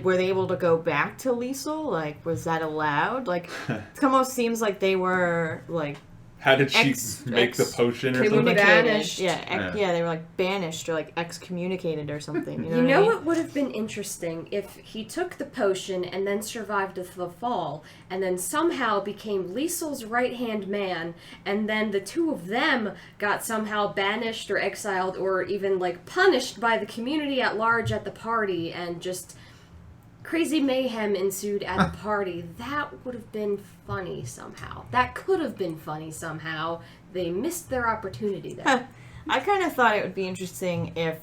were they able to go back to Liesel? Like, was that allowed? Like, it almost seems like they were, like... How did she make the potion or something? Banished. Yeah, they were, like, banished or, like, excommunicated or something. You know what would have been interesting? If he took the potion and then survived the fall, and then somehow became Liesel's right-hand man, and then the two of them got somehow banished or exiled or even, like, punished by the community at large at the party, and just... crazy mayhem ensued at the party. That would have been funny somehow. That could have been funny somehow. They missed their opportunity there. I kind of thought it would be interesting if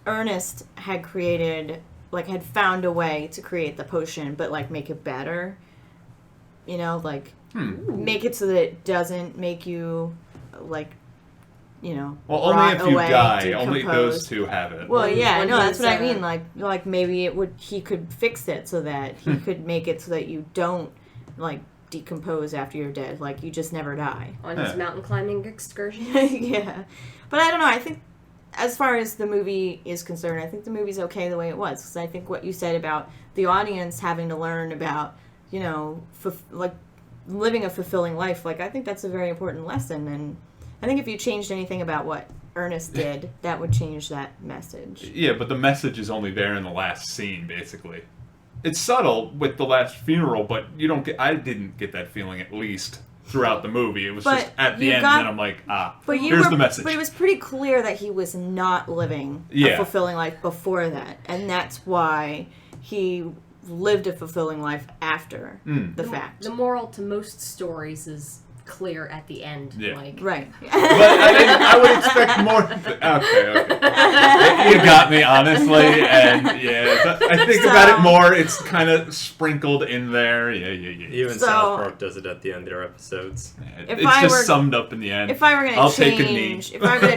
Ernest had had found a way to create the potion, but, like, make it better. You know, like, make it so that it doesn't make you, like, you know, well, only if you die. Decompose. Only those two have it. Well, yeah, no, that's what I mean. Like maybe he could fix it so that he could make it so that you don't, like, decompose after you're dead. Like, you just never die. On his mountain climbing excursion. Yeah. But I don't know. I think, as far as the movie is concerned, I think the movie's okay the way it was. Because I think what you said about the audience having to learn about, you know, like, living a fulfilling life, like, I think that's a very important lesson. And I think if you changed anything about what Ernest did, that would change that message. Yeah, but the message is only there in the last scene, basically. It's subtle with the last funeral, but I didn't get that feeling, at least throughout the movie. It was just at the end, and I'm like, here's the message. But it was pretty clear that he was not living a fulfilling life before that, and that's why he lived a fulfilling life after the fact. The moral to most stories is clear at the end. Yeah. Like. Right. But I would expect more. Okay. You got me, honestly, and I think about it more. It's kind of sprinkled in there. Yeah. Even South Park does it at the end of their episodes. It's just summed up in the end. If I were going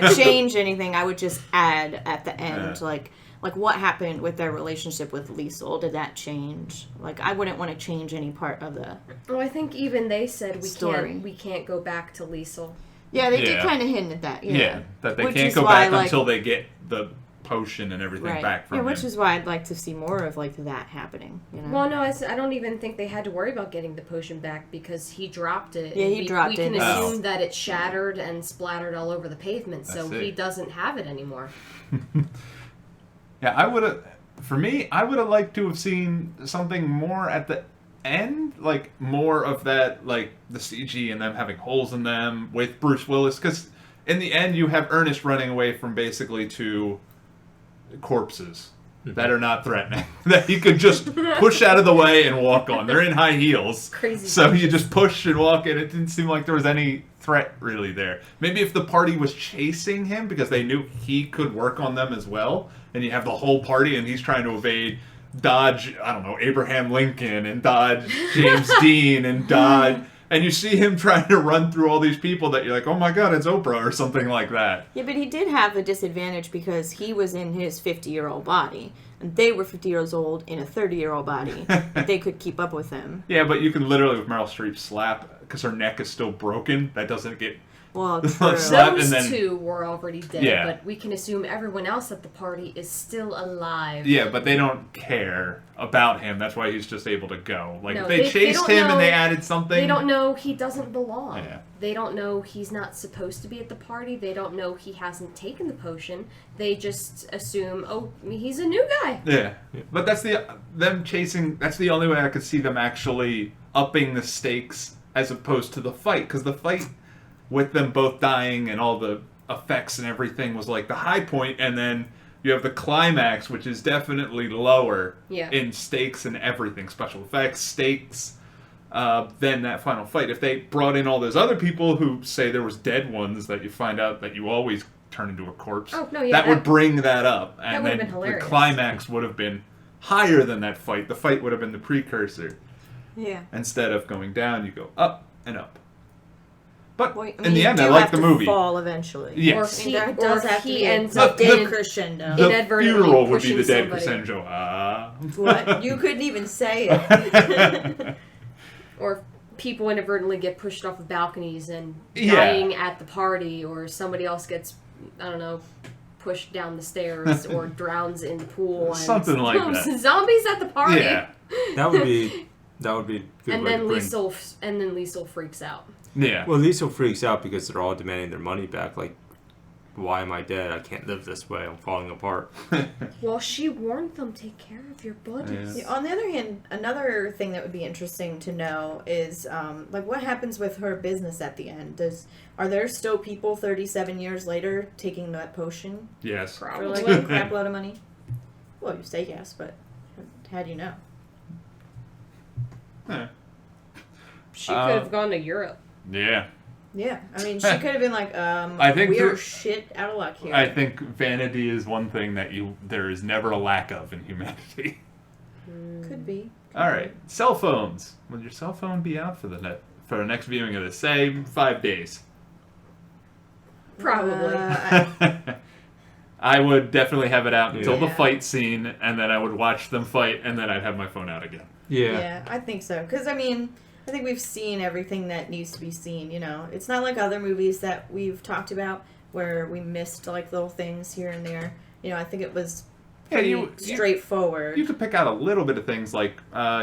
to change anything, I would just add at the end, like what happened with their relationship with Liesel. Did that change? Like, I wouldn't want to change any part of the Well, I think even they said story. we can't go back to Liesel. Yeah, they did kind of hint at that. Yeah, that they can't go back until they get the potion and everything back from him. Which is why I'd like to see more of, like, that happening. You know? Well, no, I don't even think they had to worry about getting the potion back because he dropped it. Yeah, he dropped it. We can assume that it shattered and splattered all over the pavement, so he doesn't have it anymore. Yeah, I would have liked to have seen something more at the end, like more of that, like the CG and them having holes in them with Bruce Willis, because in the end you have Ernest running away from basically two corpses that are not threatening, that you could just push out of the way and walk on. They're in high heels, crazy. So you just push and walk, and it didn't seem like there was any threat really there. Maybe if the party was chasing him because they knew he could work on them as well, and you have the whole party and he's trying to dodge, I don't know, Abraham Lincoln and dodge James Dean and dodge, and you see him trying to run through all these people that you're like, oh my god, it's Oprah or something like that. Yeah, but he did have a disadvantage because he was in his 50-year-old body, and they were 50 years old in a 30-year-old body. They could keep up with him. Yeah, but you can literally, with Meryl Streep, slap, because her neck is still broken, that doesn't get... Well, those two were already dead, but we can assume everyone else at the party is still alive. Yeah, but they don't care about him. That's why he's just able to go. Like, no, they chased him and they added something. They don't know he doesn't belong. Yeah. They don't know he's not supposed to be at the party. They don't know he hasn't taken the potion. They just assume, oh, he's a new guy. Yeah. But that's them chasing, that's the only way I could see them actually upping the stakes as opposed to the fight. Because the fight... with them both dying and all the effects and everything was like the high point, and then you have the climax, which is definitely lower in stakes and everything, special effects, stakes, than that final fight. If they brought in all those other people who say there was dead ones that you find out that you always turn into a corpse, that would bring that up, and then the climax would have been higher than that fight. The fight would have been the precursor. Yeah. Instead of going down, you go up and up. But in the end, I like the movie. Fall eventually. Yes. He ends up dead crescendo. The funeral would be the dead crescendo. What? You couldn't even say it. Or people inadvertently get pushed off of balconies and dying at the party, or somebody else gets, I don't know, pushed down the stairs or drowns in the pool. And something like that. Zombies at the party. Yeah. That would be a good and way then to bring... Liesel freaks out. Yeah. Well, Liesel freaks out because they're all demanding their money back. Like, why am I dead? I can't live this way. I'm falling apart. Well, she warned them, take care of your bodies. Yeah. On the other hand, another thing that would be interesting to know is, like, what happens with her business at the end? Are there still people 37 years later taking that potion? Yes. Probably. For, like, a crap load of money? Well, you say yes, but how do you know? She could have gone to Europe. Yeah. Yeah, I mean, she could have been like, I think we're shit out of luck here. I think vanity is one thing that there is never a lack of in humanity. Could be. All right, cell phones. Will your cell phone be out for the next viewing of this? Say 5 days. Probably. I would definitely have it out until the fight scene, and then I would watch them fight, and then I'd have my phone out again. Yeah. Yeah, I think so. Because, I mean, I think we've seen everything that needs to be seen, you know. It's not like other movies that we've talked about where we missed, like, little things here and there. You know, I think it was pretty straightforward. You could pick out a little bit of things, like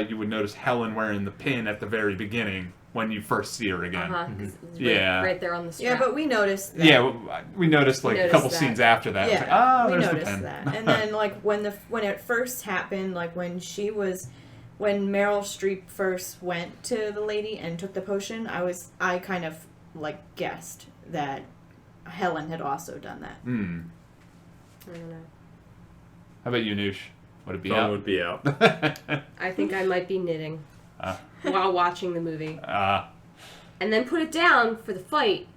you would notice Helen wearing the pin at the very beginning when you first see her again. Right there on the strap. Yeah, but we noticed that. Yeah, we noticed, like, a couple scenes after that. Yeah, It's like, we there's the noticed pen. that. And then, like, when it first happened, like, when Meryl Streep first went to the lady and took the potion, I kind of, like, guessed that Helen had also done that. I don't know. How about you, Noosh? Would it be Phone out? would be out. I think I might be knitting while watching the movie. And then put it down for the fight.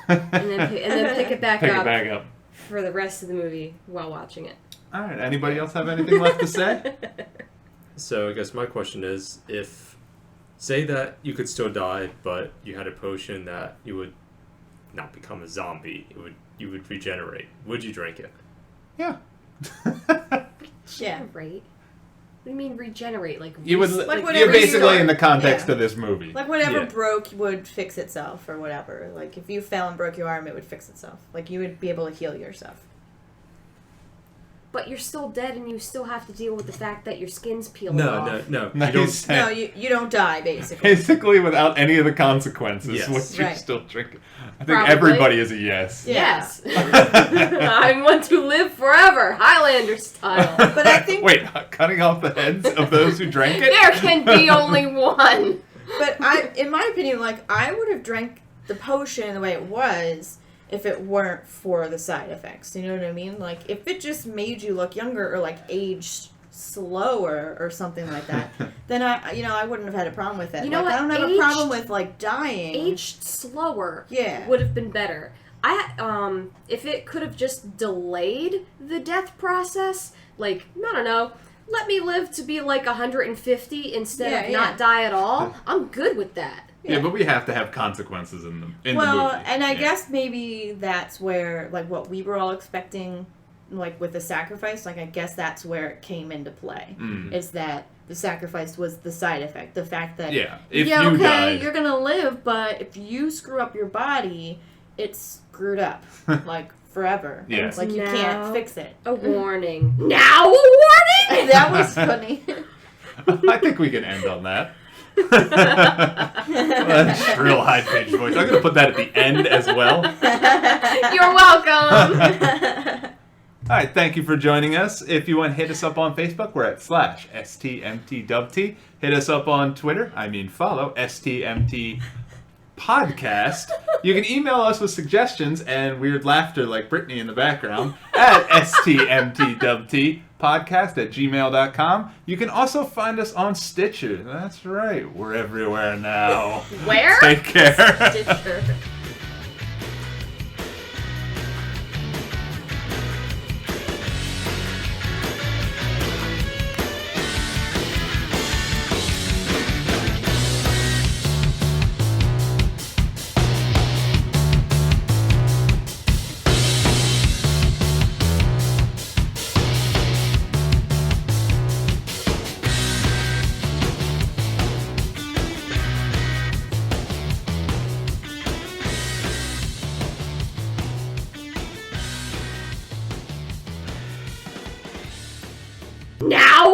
and then pick it back up for the rest of the movie while watching it. All right. Anybody else have anything left to say? So I guess my question is, if, say that you could still die, but you had a potion that you would not become a zombie, you would regenerate, would you drink it? Yeah. Yeah. Right. What do you mean regenerate? Like You would. Like You're whatever basically you- in the context yeah. of this movie. Like, whatever Yeah. broke would fix itself or whatever. Like, if you fell and broke your arm, it would fix itself. Like, you would be able to heal yourself. But you're still dead, and you still have to deal with the fact that your skin's peeling No, off. no. No, You don't. he's saying- No, you don't die, basically. Basically, without any of the consequences, Yes. would you Right. still drink it? I think Probably. everybody is a yes. Yes. I want to live forever, Highlander style. But I think... Wait, cutting off the heads of those who drank it? There can be only one. But in my opinion, like, I would have drank the potion the way it was if it weren't for the side effects. You know what I mean? Like, if it just made you look younger or, like, age slower or something like that, then I wouldn't have had a problem with it. You know like, what? I don't have a problem with, like, dying. Aged slower Yeah. would have been better. If it could have just delayed the death process, like, I don't know, let me live to be like 150 instead of not die at all, I'm good with that. Yeah, but we have to have consequences in the movie. And I guess maybe that's where, like, what we were all expecting, like, with the sacrifice, like, I guess that's where it came into play. Is that the sacrifice was the side effect. The fact that, if you died, you're gonna live, but if you screw up your body, it's screwed up, like, forever. Yeah. It's like, you can't fix it. A warning. Now a warning? That was funny. I think we can end on that. That's real high-pitched voice. I'm going to put that at the end as well. You're welcome. All right, thank you for joining us. If you want to hit us up on Facebook, we're at /STMtWT. Hit us up on Twitter. Follow STMT Podcast. You can email us with suggestions and weird laughter like Brittany in the background at STMtWT@gmail.com. You can also find us on Stitcher. That's right, we're everywhere now. Where? Take care. Stitcher. Now